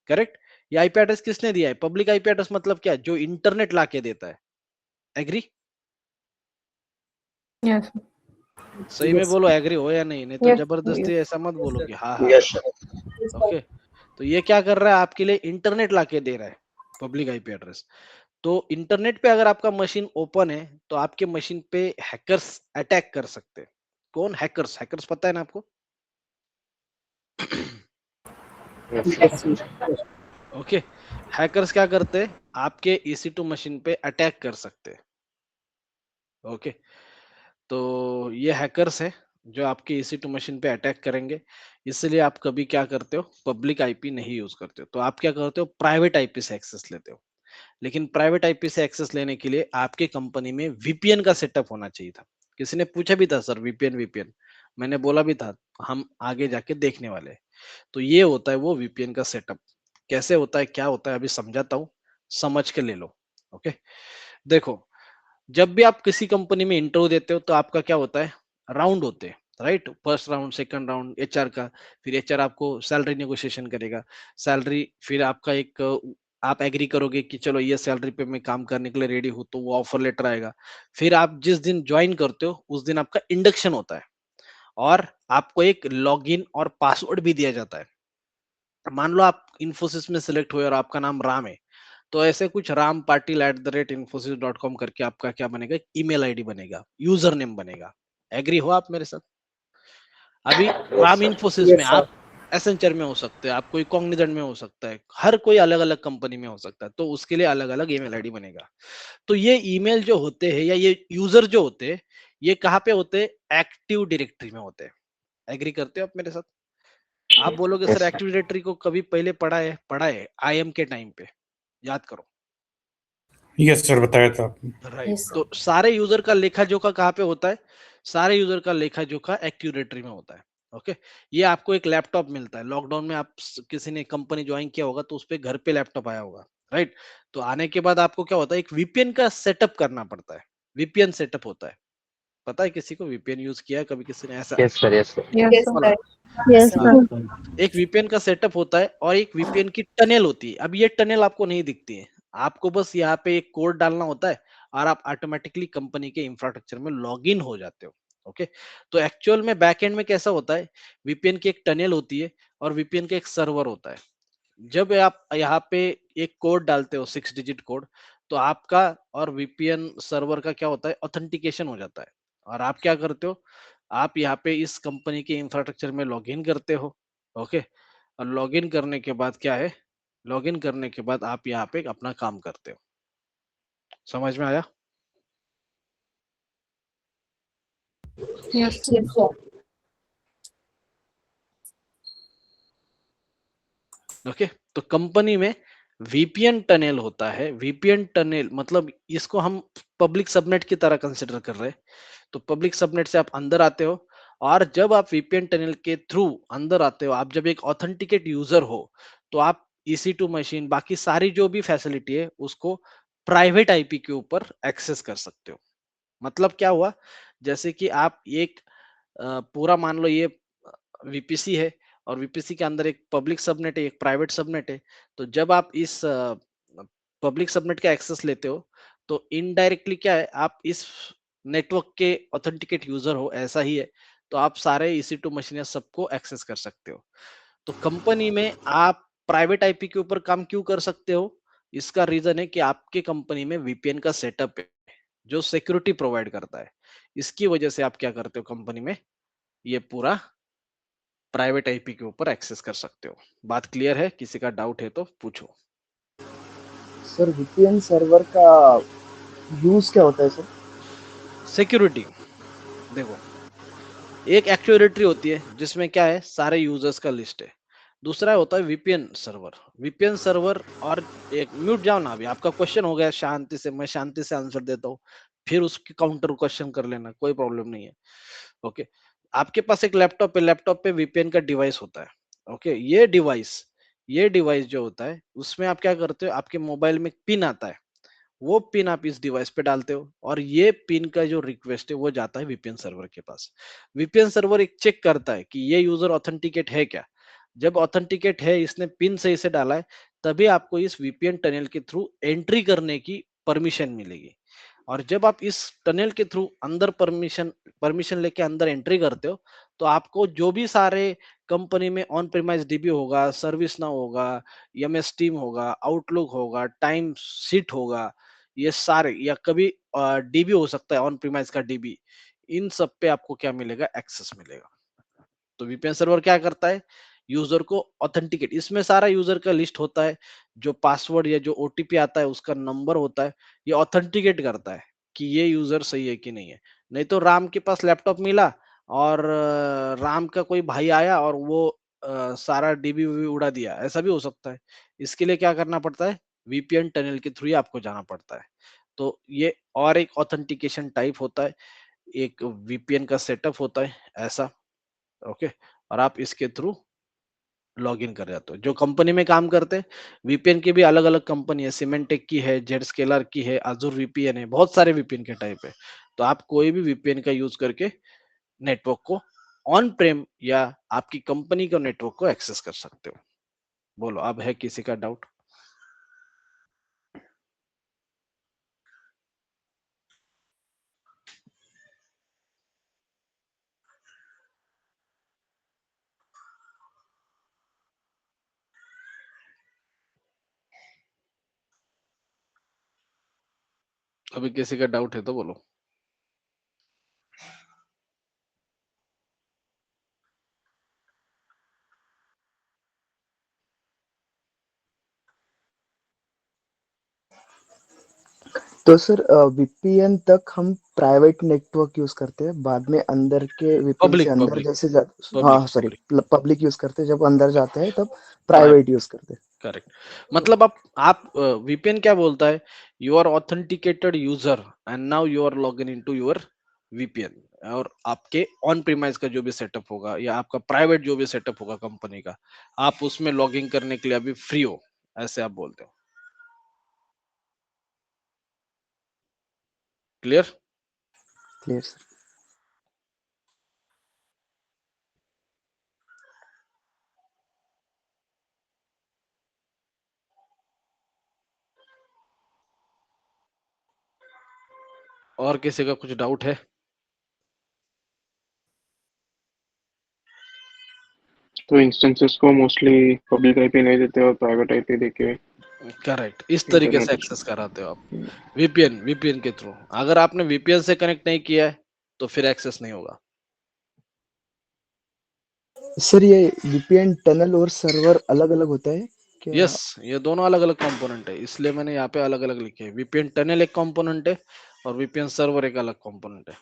correct? ये आईपी एड्रेस किसने दिया है? पब्लिक आईपी एड्रेस मतलब क्या? जो इंटरनेट लाके देता है। एग्री? यस सही में बोलो, एग्री हो या नहीं? नहीं तो यस जबरदस्ती ऐसा मत बोलो कि हाँ हाँ। Yes sir. ओके, तो ये क्या कर रहा है आपके लिए? इंटरनेट लाके दे रहा है, पब्लिक आईपी एड्रेस। तो इंटरनेट पे अगर आपका मशीन ओपन है तो आपके मशीन पे हैकर्स अटैक कर सकते हैं। कौन? हैकर्स। हैकर्स पता है ना आपको? ओके, हैकर्स क्या करते हैं? आपके EC2 मशीन पे अटैक कर सकते हैं, ओके। तो ये हैकर्स है जो आपके EC2 मशीन पे अटैक करेंगे, इसलिए आप कभी क्या करते हो, पब्लिक आईपी नहीं यूज करते हो। तो आप क्या करते हो, प्राइवेट आईपी से एक्सेस लेते हो। लेकिन प्राइवेट आईपी से एक्सेस लेने के लिए आपके कंपनी में VPN का सेटअप होना चाहिए था। किसी ने पूछा भी था, सर VPN, मैंने बोला भी था हम आगे जाके देखने वाले हैं। तो ये होता है वो VPN का सेटअप। कैसे होता है, क्या होता है, अभी समझाता हूँ, समझ के ले लो, ओके। देखो, जब भी आप किसी कंपनी में इंटरव्यू देते हो तो आपका क्या होता है, राउंड होते हैं, right? First round, second round HR का, फिर HR आपको सैलरी नेगोशिएशन करेगा, सैलरी, फिर आपका एक आप एग्री करोगे कि चलो ये सैलरी पे मैं काम करने के लिए रेडी हूँ, तो वो ऑफर लेटर आएगा। फिर आप जिस दिन ज्वाइन करते हो उस दिन आपका इंडक्शन होता है, और आपको एक लॉगिन और पासवर्ड भी दिया जाता है। मान लो आप इन्फोसिस में सिलेक्ट हुए और आपका नाम राम है, तो ऐसे कुछ rampatil@infosys.com करके आपका क्या बनेगा, ईमेल आईडी बनेगा, यूजर नेम बनेगा। एग्री हो आप मेरे साथ? अभी राम इन्फोसिस में, आप एसेंचर में हो सकते हैं, आप कोई कॉग्निजेंट में हो सकता है, हर कोई अलग अलग कंपनी में हो सकता है, तो उसके लिए अलग अलग ईमेल आईडी बनेगा। तो ये ईमेल जो होते हैं या ये यूजर जो होते हैं, ये कहाँ पे होते हैं? एक्टिव डायरेक्टरी में होते हैं। एग्री करते हो आप मेरे साथ? आप बोलोगे सर एक्टिव डायरेक्टरी को कभी पहले पढ़ा है IM के टाइम पे, याद करो। यस सर, बताया था आपने। राइट, तो सारे यूजर का लेखा जोखा कहाँ पे होता है? सारे यूजर का लेखा जोखा एक्टिव डायरेक्टरी में होता है, ओके। ये आपको एक लैपटॉप मिलता है, लॉकडाउन में आप किसी ने कंपनी ज्वाइन किया होगा तो उस पे घर पे लैपटॉप आया होगा, राइट? तो आने के बाद आपको क्या होता है, एक VPN का सेटअप करना पड़ता है। VPN सेटअप होता है, पता है किसी को? VPN यूज किया है कभी किसी ने ऐसा? Yes sir. Yes sir. Yes sir. Yes sir. एक VPN का सेटअप होता है और एक VPN की टनल होती है। अब ये टनल आपको नहीं दिखती है, आपको बस यहाँ पे एक कोड डालना होता है और आप ऑटोमेटिकली कंपनी के इंफ्रास्ट्रक्चर में लॉगिन हो जाते हो, ओके। तो एक्चुअल में बैकएंड में कैसा होता है, VPN की एक टनल होती है और VPN का एक सर्वर होता है। जब आप यहाँ पे एक कोड डालते हो, 6 डिजिट कोड, तो आपका और VPN सर्वर का क्या होता है, ऑथेंटिकेशन हो जाता है। और आप क्या करते हो, आप यहाँ पे इस कंपनी के इंफ्रास्ट्रक्चर में लॉगिन करते हो, ओके। और लॉगिन करने के बाद क्या है, लॉगिन करने के बाद आप यहाँ पे अपना काम करते हो। समझ में आया? यस ओके, तो कंपनी में वीपीएन टनल होता है। वीपीएन टनल मतलब इसको हम पब्लिक सबनेट की तरह कंसिडर कर रहे हैं। तो पब्लिक सबनेट से आप अंदर आते हो और जब आप वीपीएन टनल के थ्रू अंदर आते हो, आप जब एक ऑथेंटिकेट यूजर हो, तो आप EC2 मशीन बाकी सारी जो भी फैसिलिटी है उसको प्राइवेट आईपी के ऊपर एक्सेस कर सकते हो। मतलब क्या हुआ, जैसे कि आप एक पूरा मान लो ये वीपीसी है और वीपीसी के अंदर एक पब्लिक सबनेट है, एक प्राइवेट सबनेट है। तो जब आप इस पब्लिक सबनेट का एक्सेस लेते हो, तो इनडायरेक्टली क्या है, आप इस नेटवर्क के ऑथेंटिकेट यूजर हो, ऐसा ही है। तो आप सारे EC2 मशीन सबको एक्सेस कर सकते हो। तो कंपनी में आप प्राइवेट आईपी के ऊपर काम क्यों कर सकते हो? इसका रीजन है कि आपके कंपनी में वीपीएन का सेटअप है जो सिक्योरिटी प्रोवाइड करता है। इसकी वजह से आप क्या करते हो कंपनी में, ये पूरा प्राइवेट आईपी के ऊपर एक्सेस कर सकते हो। बात क्लियर है? किसी का डाउट है तो पूछो। सर VPN सर्वर का यूज क्या होता है सर? सिक्योरिटी देखो, एक एक्टिव डायरेक्टरी होती है जिसमें क्या है, सारे यूजर्स का लिस्ट है। दूसरा होता है वीपीएन सर्वर। वीपीएन सर्वर और एक म्यूट जाओ ना, अभी आपका क्वेश्चन हो गया शांति से, मैं शांति से आंसर देता हूँ, फिर उसकी काउंटर क्वेश्चन कर लेना, कोई प्रॉब्लम नहीं है। ओके, आपके पास एक लैपटॉप है, लैपटॉप पे वीपीएन का डिवाइस होता है। ओके, ये डिवाइस जो होता है उसमें आप क्या करते हो, आपके मोबाइल में पिन आता है, वो पिन आप इस डिवाइस पे डालते हो और ये पिन का जो रिक्वेस्ट है वो जाता है वीपीएन सर्वर के पास। वीपीएन सर्वर एक चेक करता है कि ये यूजर ऑथेंटिकेट है क्या। जब ऑथेंटिकेट है, इसने पिन सही से डाला है, तभी आपको इस वीपीएन टनल के थ्रू एंट्री करने की परमिशन मिलेगी। और जब आप इस टनल के थ्रू अंदर परमिशन लेके अंदर एंट्री करते हो, तो आपको जो भी सारे कंपनी में ऑन प्रीमाइज डीबी होगा, सर्विस नाउ होगा, एमएस टीम होगा, आउटलुक होगा, टाइम सीट होगा, ये सारे, या कभी डीबी हो सकता है ऑन प्रीमाइज का डीबी, इन सब पे आपको क्या मिलेगा, एक्सेस मिलेगा। तो वीपीएन सर्वर क्या करता है, यूजर को ऑथेंटिकेट, इसमें सारा यूजर का लिस्ट होता है, जो पासवर्ड या जो ओटीपी आता है उसका नंबर होता है, ये ऑथेंटिकेट करता है कि ये यूजर सही है कि नहीं है। नहीं तो राम के पास लैपटॉप मिला और राम का कोई भाई आया और वो सारा डीबी वीबी उड़ा दिया, ऐसा भी हो सकता है। इसके लिए क्या करना पड़ता है, वीपीएन टनल के थ्रू ही आपको जाना पड़ता है। तो ये और एक ऑथेंटिकेशन टाइप होता है, एक वीपीएन का सेटअप होता है ऐसा। ओके, और आप इसके थ्रू लॉग इन कर जाते हो। जो कंपनी में काम करते हैं, वीपीएन की भी अलग अलग कंपनी है, सिमेंटेक की है, जेडस्केलर की है, अजूर वीपीएन है, बहुत सारे वीपीएन के टाइप है। तो आप कोई भी वीपीएन का यूज करके नेटवर्क को ऑन प्रेम या आपकी कंपनी का नेटवर्क को एक्सेस कर सकते हो। बोलो, अब है किसी का डाउट? अभी किसी का डाउट है तो बोलो। तो सर VPN तक हम प्राइवेट नेटवर्क यूज करते हैं, बाद में अंदर के VPN से पब्लिक अंदर पब्लिक जैसे पब्लिक हाँ सॉरी पब्लिक पब्लिक यूज करते हैं, जब अंदर जाते हैं तब प्राइवेट, प्राइवेट यूज करते हैं। करेक्ट। मतलब आप वीपीएन क्या बोलता है, you are authenticated user and now you are log in into your VPN, और आपके ऑन प्रीमाइज का जो भी सेटअप होगा या आपका प्राइवेट जो भी सेटअप होगा कंपनी का, आप उसमें लॉग इन करने के लिए अभी फ्री हो, ऐसे आप बोलते हो। क्लियर? Clear sir. और किसी का कुछ डाउट है? तो इंस्टेंसेस को मोस्टली पब्लिक आईपी नहीं देते और प्राइवेट आईपी देके करेक्ट, इस तरीके से इंटरनेट। एक्सेस कराते हो आप वीपीएन के थ्रू। अगर आपने वीपीएन से कनेक्ट नहीं किया है तो फिर एक्सेस नहीं होगा। सर ये VPN टनल और सर्वर अलग अलग होता है क्या? यस, ये दोनों अलग अलग कंपोनेंट है, इसलिए मैंने यहाँ पे अलग अलग लिखे हैं। वीपीएन टनल एक कंपोनेंट है और वीपीएन सर्वर एक अलग कंपोनेंट है।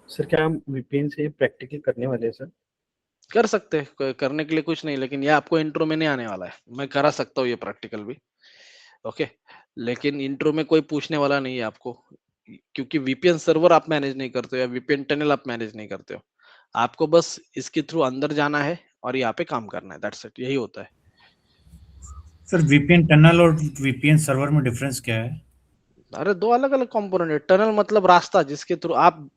सर क्या हम वीपीएन से प्रैक्टिकल करने वाले हैं सर? कर सकते हैं, करने के लिए कुछ नहीं, लेकिन ये आपको इंट्रो में नहीं आने वाला है। मैं करा सकता हूँ ये प्रैक्टिकल भी, ओके, लेकिन इंट्रो में कोई पूछने वाला नहीं है आपको, क्योंकि वीपीएन सर्वर आप मैनेज नहीं करते हो या वीपीएन टनल आप मैनेज नहीं करते हो। आपको बस इसके थ्रू अंदर जाना है और यहाँ पे काम करना है, दैट्स इट, यही होता है। सर वीपीएन टनल और वीपीएन सर्वर में डिफरेंस क्या है? अरे दो अलग अलग कंपोनेंट है। टनल मतलब रास्ता जिसके थ्रू आप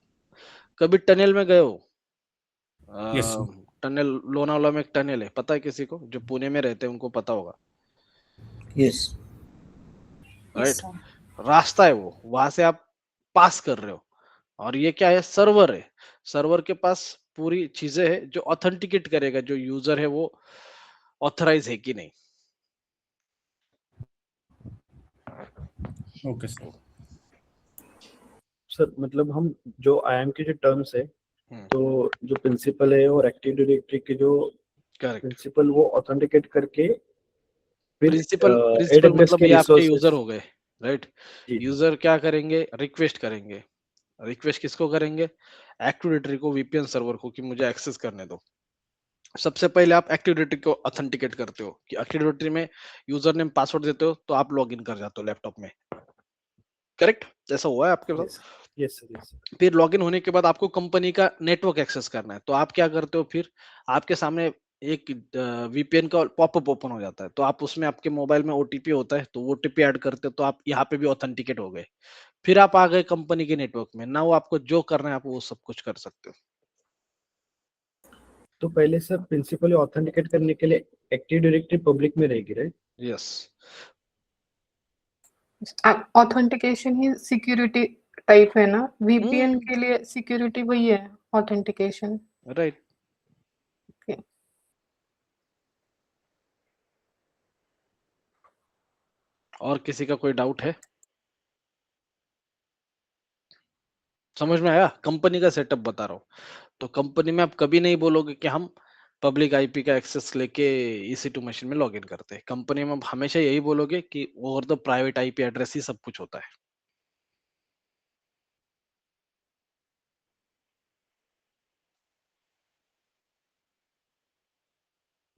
कभी टनल में गए हो? यस टनल लोनावाला में एक टनल है, पता है किसी को? जो पुणे में रहते हैं उनको पता होगा, यस राइट? रास्ता है वो, वहां से आप पास कर रहे हो। और ये क्या है? सर्वर है। सर्वर के पास पूरी चीजें है जो ऑथेंटिकेट करेगा जो यूजर है वो ऑथराइज है कि नहीं। Okay sir. सर मतलब हम जो आईएम के जो टर्म्स है, तो जो प्रिंसिपल है और एक्टिव डायरेक्टरी के जो प्रिंसिपल वो ऑथेंटिकेट करके प्रिंसिपल मतलब ये आपके यूजर हो गए, राइट? यूजर क्या करेंगे? रिक्वेस्ट करेंगे। रिक्वेस्ट किसको करेंगे? एक्टिव डायरेक्टरी को, वीपीएन सर्वर को, कि मुझे एक्सेस करने दो। सबसे पहले आप एक्टिव डायरेक्टरी को ऑथेंटिकेट करते हो कि एक्टिव डायरेक्टरी में यूजर नेम पासवर्ड देते हो तो आप लॉगिन कर जाते हो लैपटॉप में, करेक्ट? ऐसा हुआ है आपके साथ? Yes sir. फिर लॉगिन होने के बाद आपको कंपनी का नेटवर्क एक्सेस करना है, तो आप क्या करते हो? फिर आपके सामने एक वीपीएन का पॉपअप ओपन हो जाता है, तो आप उसमें आपके मोबाइल में ओटीपी होता है, तो ओटीपी ऐड करते हो, तो आप यहाँ पे भी ऑथेंटिकेट हो गए। फिर आप आ गए कंपनी के नेटवर्क में। ना वो आपको जो करना है आप वो सब कुछ कर सकते हो। तो पहले सर प्रिंसिपल ऑथेंटिकेट करने के लिए एक्टिव डायरेक्टरी पब्लिक में रहेगी, राइट? यस। ऑथेंटिकेशन ही सिक्योरिटी टाइप है ना, वीपीएन के लिए सिक्योरिटी वही है ऑथेंटिकेशन, राइट? और किसी का कोई डाउट है? समझ में आया? कंपनी का सेटअप बता रहा हूँ। तो कंपनी में आप कभी नहीं बोलोगे कि हम पब्लिक आईपी का एक्सेस लेके EC2 मशीन में लॉगिन करते हैं। कंपनी में आप हमेशा यही बोलोगे कि over the private IP address ही सब कुछ होता है।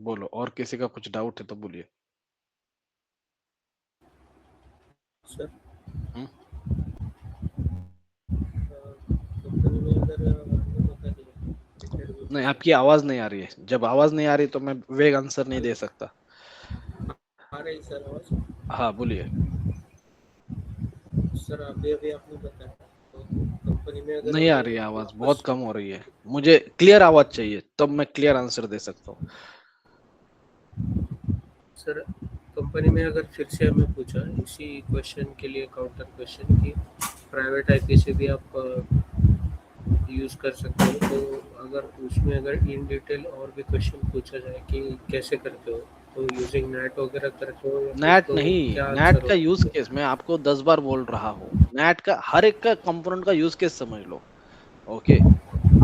बोलो, और किसी का कुछ डाउट है तो बोलिए। सर नहीं, आपकी आवाज नहीं आ रही है। जब आवाज नहीं आ रही तो मैं वेग आंसर नहीं दे सकता। आ रही सर आवाज? हाँ बोलिए। सर अभी आपने बताया तो कंपनी में अगर नहीं आ रही है आवाज, बहुत कम हो रही है। मुझे क्लियर आवाज चाहिए, तब मैं क्लियर आंसर दे सकता हूँ। सर कंपनी में अगर फिर से हमें पूछा इसी क्वेश्चन के लिए काउंटर क्वेश्चन कि प्राइवेट आईपी से भी आप यूज कर सकते हो, तो अगर उसमें अगर इन डिटेल और भी क्वेश्चन पूछा जाए कि कैसे करते हो, तो यूजिंग नेट वगैरह करते हो? नेट नहीं, नेट का यूज केस मैं आपको 10 बार बोल रहा हूँ। नेट का हर एक का कंपोनेंट का यूज केस समझ लो, ओके?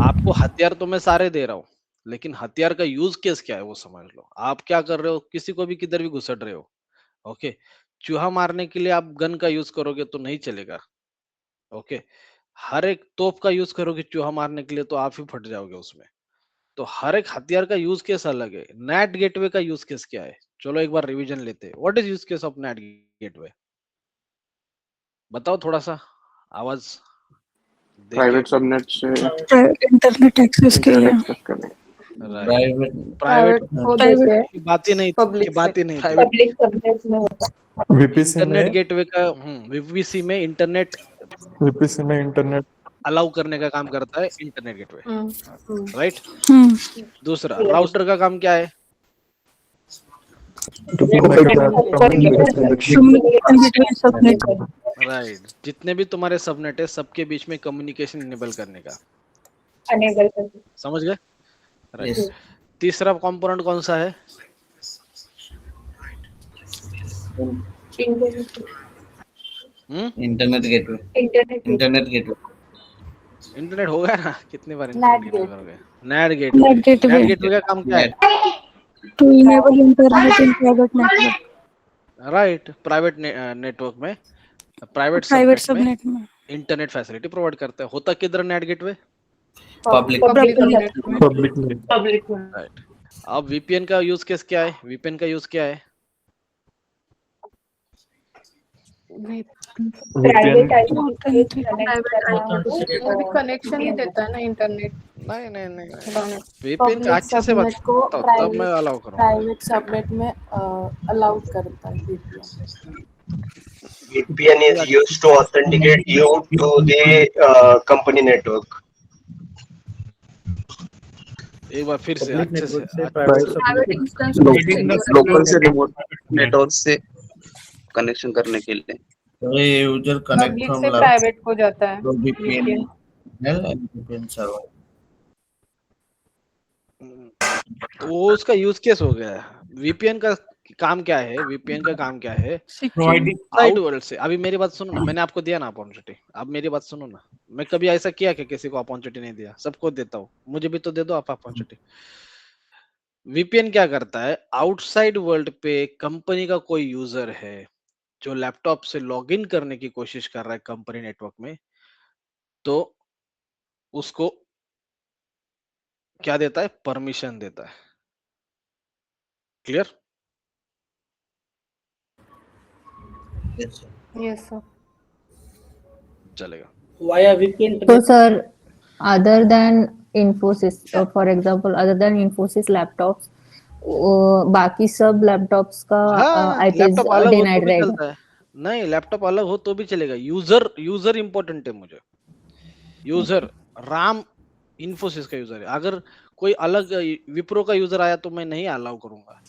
आपको हथियार तो मैं सारे दे रहा हूँ, लेकिन हथियार का यूज केस क्या है वो समझ लो। आप क्या कर रहे हो? किसी को भी किधर भी घुसड़ रहे हो, ओके? चूहा मारने के लिए आप गन का यूज करोगे तो नहीं चलेगा, ओके? हर एक तोप का यूज करोगे चूहा मारने के लिए तो आप ही फट जाओगे उसमें। तो हर एक हथियार का यूज केस अलग है। नेट गेटवे का यूज केस क्या है? चलो एक बार रिवीजन लेते हैं। What is use case of net gateway? बताओ थोड़ा सा, आवाज प्राइवेट सबनेट से इंटरनेट एक्सेस के लिए प्राइवेट प्राइवेट बात ही नहीं, पब्लिक सबनेट में होता है। वीपीसी इंटरनेट में गेटवे का वीपीसी में इंटरनेट अलाउ करने का काम करता है इंटरनेट गेटवे, राइट? दूसरा राउटर का काम क्या है? राइट, जितने भी तुम्हारे सबनेट है सबके बीच में कम्युनिकेशन इनेबल करने का, अनेबल करके। समझ गए? राइट। तीसरा कंपोनेंट कौन सा है? Internet gateway. Internet gateway internet हो गया ना, कितनी बार इंटरनेट गेटवे हो गया? Net gateway. नेट गेटवे का काम क्या है? To enable internet in private network, right? Private network में, प्राइवेट सबनेट में इंटरनेट फैसिलिटी प्रोवाइड करता है। होता किधर नेट गेटवे? पब्लिक पब्लिक में राइट। अब वीपीएन का यूज केस क्या है? वीपीएन का यूज क्या है? VPN तो कनेक्शन ही देता है ना इंटरनेट। नहीं नहीं नहीं, वीपीएन का अच्छे से सबनेट को बताओ तब मैं अलाउ करूँगा। प्राइवेट सबनेट में अलाउ करता है VPN। VPN is used to authenticate you to the company network. एक बार फिर से पब्लिक अच्छे से नेटवर्क से private private subnet instance local से रिमोट नेटवर्क से कनेक्शन करने के लिए ये यूजर कनेक्ट पब्लिक फ्रॉम से प्राइवेट को जाता है VPN VPN। VPN server. तो वो उसका यूज केस हो गया है। वीपीएन का काम क्या है? वीपीएन का काम क्या है? प्रोवाइडिंग आउटसाइड वर्ल्ड से, अभी मेरी बात सुनो ना, मैंने आपको दिया ना अपॉर्चुनिटी, अब मेरी बात सुनो ना। मैं कभी ऐसा किया कि किसी को अपॉर्चुनिटी नहीं दिया? सबको देता हूँ, मुझे भी तो दे दो आप अपॉर्चुनिटी। वीपीएन क्या करता है? आउटसाइड वर्ल्ड पे कंपनी का कोई यूजर है जो लैपटॉप से लॉगिन करने की कोशिश कर रहा है कंपनी नेटवर्क में, तो उसको क्या देता है? परमिशन देता है। क्लियर? Yes sir. चलेगा। Via VPN So sir, other than Infosys, for example, other than Infosys laptops, बाकी सब लैपटॉप्स का हाँ, IPs लैपटॉप अलग हो तो डिनाइड भी रहेगा। चलता है। नहीं, लैपटॉप अलग हो तो भी चलेगा। यूजर इंपॉर्टेंट है मुझे। यूजर राम इन्फोसिस का यूजर है। अगर कोई अलग विप्रो का यूजर आया तो मैं नहीं अलाउ करूंगा।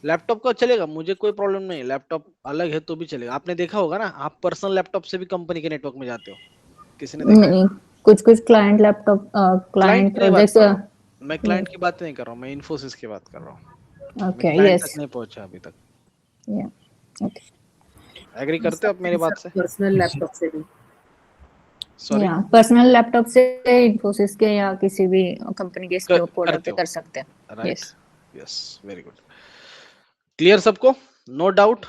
लैपटॉप का चलेगा, मुझे कोई प्रॉब्लम नहीं। लैपटॉप अलग है तो भी चलेगा। आपने देखा होगा ना, आप पर्सनल लैपटॉप से भी कंपनी के नेटवर्क में जाते हो। किसी ने देखा है? नहीं, कुछ कुछ क्लाइंट लैपटॉप क्लाइंट क्लाइंट की नहीं बात प्रोजेक्ट्स। कर रहा हूँ मैं, क्लाइंट की बात नहीं कर रहा हूँ मैं, इन्फोसिस की बात कर रहा हूँ। मैं ओके, क्लाइंट तक यस, नहीं पहुंचा अभी तक। या ओके, एग्री करते हो आप मेरी बात से? पर्सनल लैपटॉप से भी सॉरी, या पर्सनल लैपटॉप से इन्फोसिस के या किसी भी कंपनी के स्टोर पोर्टल करते पे हो, कर सकते हैं। Right? Yes, yes, very good. Clear सबको? No doubt?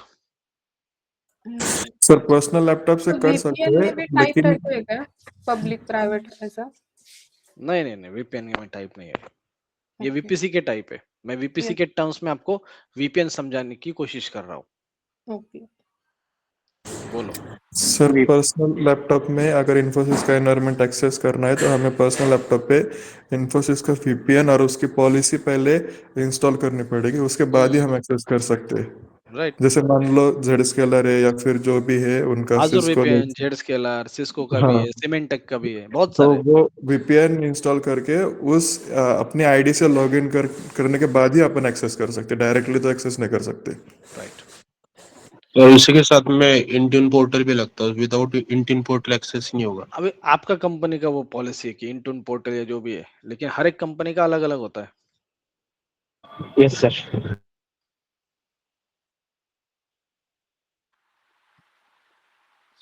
Sir personal laptop से तो कर सकते VPN हैं में भी टाइप लेकिन रहते हैं क्या, पब्लिक प्राइवेट ऐसा? नहीं नहीं नहीं, वीपीएन में टाइप नहीं है। ये ओके, वीपीसी के टाइप है। मैं वीपीसी यस, के टर्म्स में आपको वीपीएन समझाने की कोशिश कर रहा हूँ। ओके। बोलो। सर पर्सनल लैपटॉप में अगर इन्फोसिस का एनवायरनमेंट एक्सेस करना है तो हमें पर्सनल लैपटॉप पे इन्फोसिस का वीपीएन और उसकी पॉलिसी पहले इंस्टॉल करनी पड़ेगी, उसके बाद ही हम एक्सेस कर सकते हैं। राइट। जैसे मान लो Zscaler है या फिर जो भी है उनका आजुर सिस्को वीपीएन, जेडस्केलर, सिस्को का भी हाँ, है, सिमेंटेक का भी है, बहुत तो सारे। वो वीपीएन इंस्टॉल करके उस अपनी आईडी से लॉगिन करने के बाद ही अपन एक्सेस कर सकते, डायरेक्टली तो एक्सेस नहीं कर सकते। राइट। और उसी के साथ में इंडियन पोर्टल भी लगता है, विदाउट इंडियन पोर्टल एक्सेस नहीं होगा। अभी आपका कंपनी का वो पॉलिसी है कि इंटून पोर्टल या जो भी है, लेकिन हर एक कंपनी का अलग अलग होता है। Yes, sir.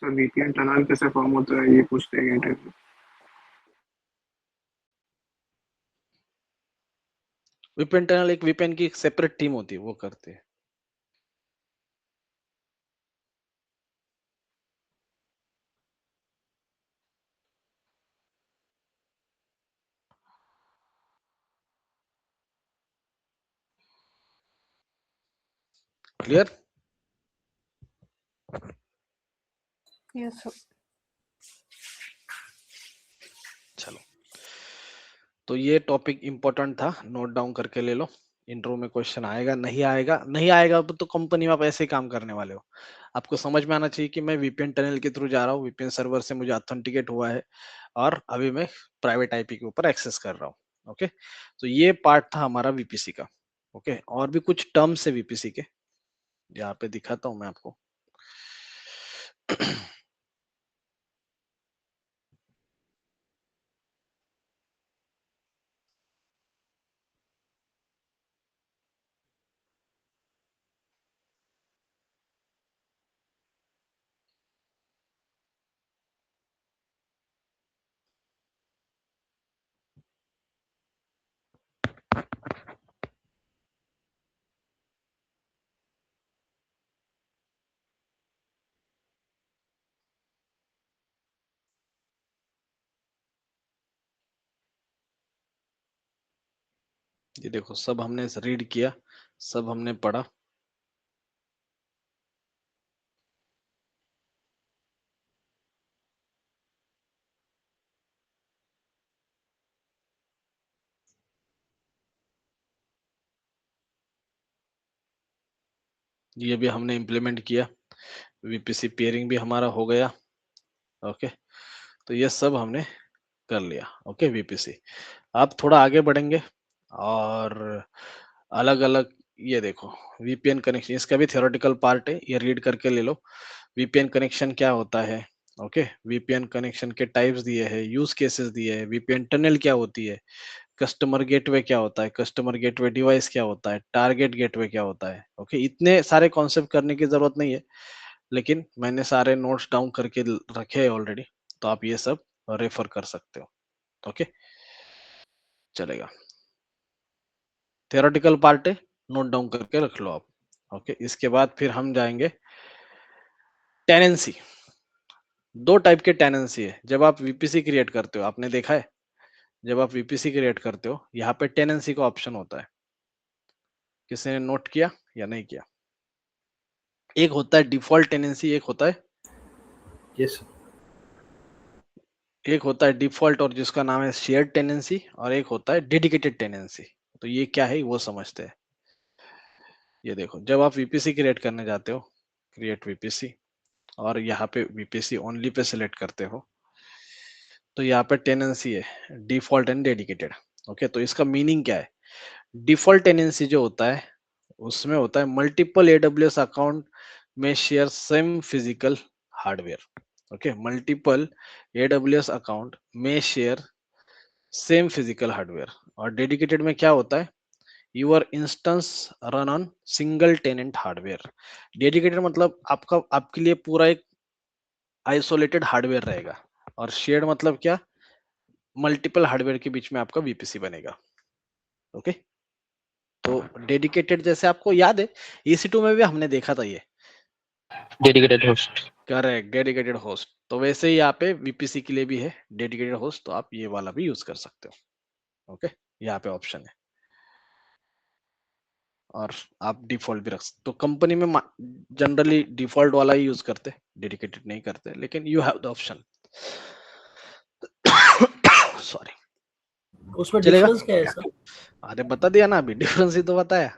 Sir VPN tunnel कैसे फॉर्म होता है ये पूछते हैं इंटरव्यू। वीपीएन टनल एक वीपीएन की एक सेपरेट टीम होती है, वो करती है। क्लियर? Yes sir. चलो, तो ये टॉपिक इंपॉर्टेंट था, नोट डाउन करके ले लो। इंटरव्यू में क्वेश्चन आएगा, नहीं आएगा, नहीं आएगा तो कंपनी में आप ऐसे ही काम करने वाले हो। आपको समझ में आना चाहिए कि मैं वीपीएन टनल के थ्रू जा रहा हूँ, वीपीएन सर्वर से मुझे ऑथेंटिकेट हुआ है और अभी मैं प्राइवेट आईपी के ऊपर एक्सेस कर रहा हूँ। ओके, तो ये पार्ट था हमारा वीपीसी का। ओके, और भी कुछ टर्म्स है वीपीसी के, यहाँ पे दिखाता हूँ मैं आपको। ये देखो सब हमने रीड किया, सब हमने पढ़ा। ये भी हमने इम्प्लीमेंट किया, वीपीसी पेयरिंग भी हमारा हो गया। ओके, तो ये सब हमने कर लिया। Okay, VPC. अब थोड़ा आगे बढ़ेंगे और अलग अलग, ये देखो वीपीएन कनेक्शन, इसका भी थियोरेटिकल पार्ट है, ये रीड करके ले लो। वीपीएन कनेक्शन क्या होता है? ओके, वीपीएन कनेक्शन के टाइप्स दिए हैं, यूज केसेस दिए हैं, वीपीएन टनल क्या होती है, कस्टमर गेटवे क्या होता है, कस्टमर गेटवे डिवाइस क्या होता है, टारगेट गेटवे क्या होता है। ओके, इतने सारे कॉन्सेप्ट करने की जरूरत नहीं है, लेकिन मैंने सारे नोट्स डाउन करके रखे हैं ऑलरेडी, तो आप ये सब रेफर कर सकते हो। ओके, चलेगा। थियोरेटिकल पार्ट है, नोट डाउन करके रख लो आप। ओके, इसके बाद फिर हम जाएंगे टेनेंसी। दो टाइप के टेनेंसी है जब आप वीपीसी क्रिएट करते हो, आपने देखा है जब आप वीपीसी क्रिएट करते हो यहाँ पे टेनेंसी का ऑप्शन होता है। किसी ने नोट किया या नहीं किया? एक होता है डिफॉल्ट टेनेंसी, एक होता है यस एक होता है डिफॉल्ट और जिसका नाम है शेयर्ड टेनेंसी, और एक होता है डेडिकेटेड टेनेंसी। तो ये क्या है वो समझते हैं। ये देखो, जब आप वीपीसी क्रिएट करने जाते हो, क्रिएट वीपीसी, और यहाँ पे वीपीसी ओनली पे सिलेक्ट करते हो, तो यहाँ पे टेनेंसी है डिफॉल्ट एंड डेडिकेटेड। ओके, तो इसका मीनिंग क्या है? डिफॉल्ट टेनेंसी जो होता है उसमें होता है मल्टीपल एडब्ल्यूएस अकाउंट में share same physical hardware. Okay, multiple AWS account में शेयर सेम फिजिकल हार्डवेयर। और डेडिकेटेड में क्या होता है? Your instance run on single tenant hardware. Dedicated मतलब आपका, आपके लिए पूरा एक आइसोलेटेड हार्डवेयर रहेगा, और शेयर्ड मतलब क्या? मल्टीपल हार्डवेयर के बीच में आपका वीपीसी बनेगा। ओके, तो डेडिकेटेड जैसे आपको याद है EC2 में भी हमने देखा था ये, dedicated host. Correct, dedicated host. तो वैसे ही यहाँ पे वीपीसी के लिए भी है डेडिकेटेड होस्ट, तो आप ये वाला भी यूज कर सकते हो। ओके, यहाँ पे ऑप्शन है, और आप डिफॉल्ट भी रख सकते। तो कंपनी में जनरली डिफॉल्ट वाला ही यूज करते, डेडिकेटेड नहीं करते, लेकिन you have the option. Sorry, उसमें चलेगा? डिफरेंस क्या है सर? अरे बता दिया ना अभी, डिफरेंस ही तो बताया।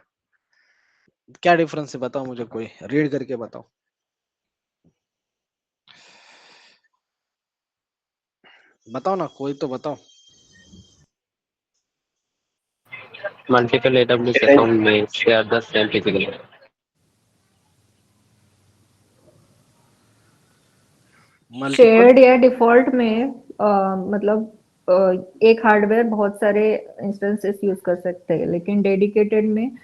क्या डिफरेंस है बताओ मुझे, कोई रीड करके बताओ। बताओ ना, कोई तो बताओ। मल्टीपल एडब्ल्यूएस अकाउंट में share the same physical. Multiple shared या डिफॉल्ट में मतलब एक हार्डवेयर बहुत सारे इंस्टेंसेस यूज कर सकते हैं, लेकिन डेडिकेटेड में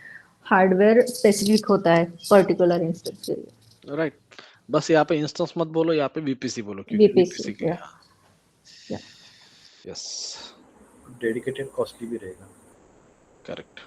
हार्डवेयर स्पेसिफिक होता है पर्टिकुलर इंस्टेंस के लिए। राइट, बस यहाँ पे इंस्टेंस मत बोलो, यहाँ पे वीपीसी बोलो, क्योंकि वीपीसी वीपीसी के लिए। या यस, डेडिकेटेड कॉस्टली भी रहेगा। करेक्ट।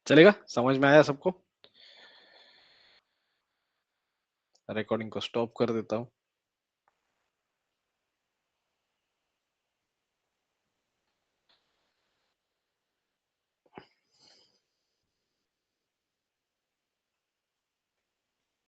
चलेगा? समझ में आया सबको? रिकॉर्डिंग को स्टॉप कर देता हूँ।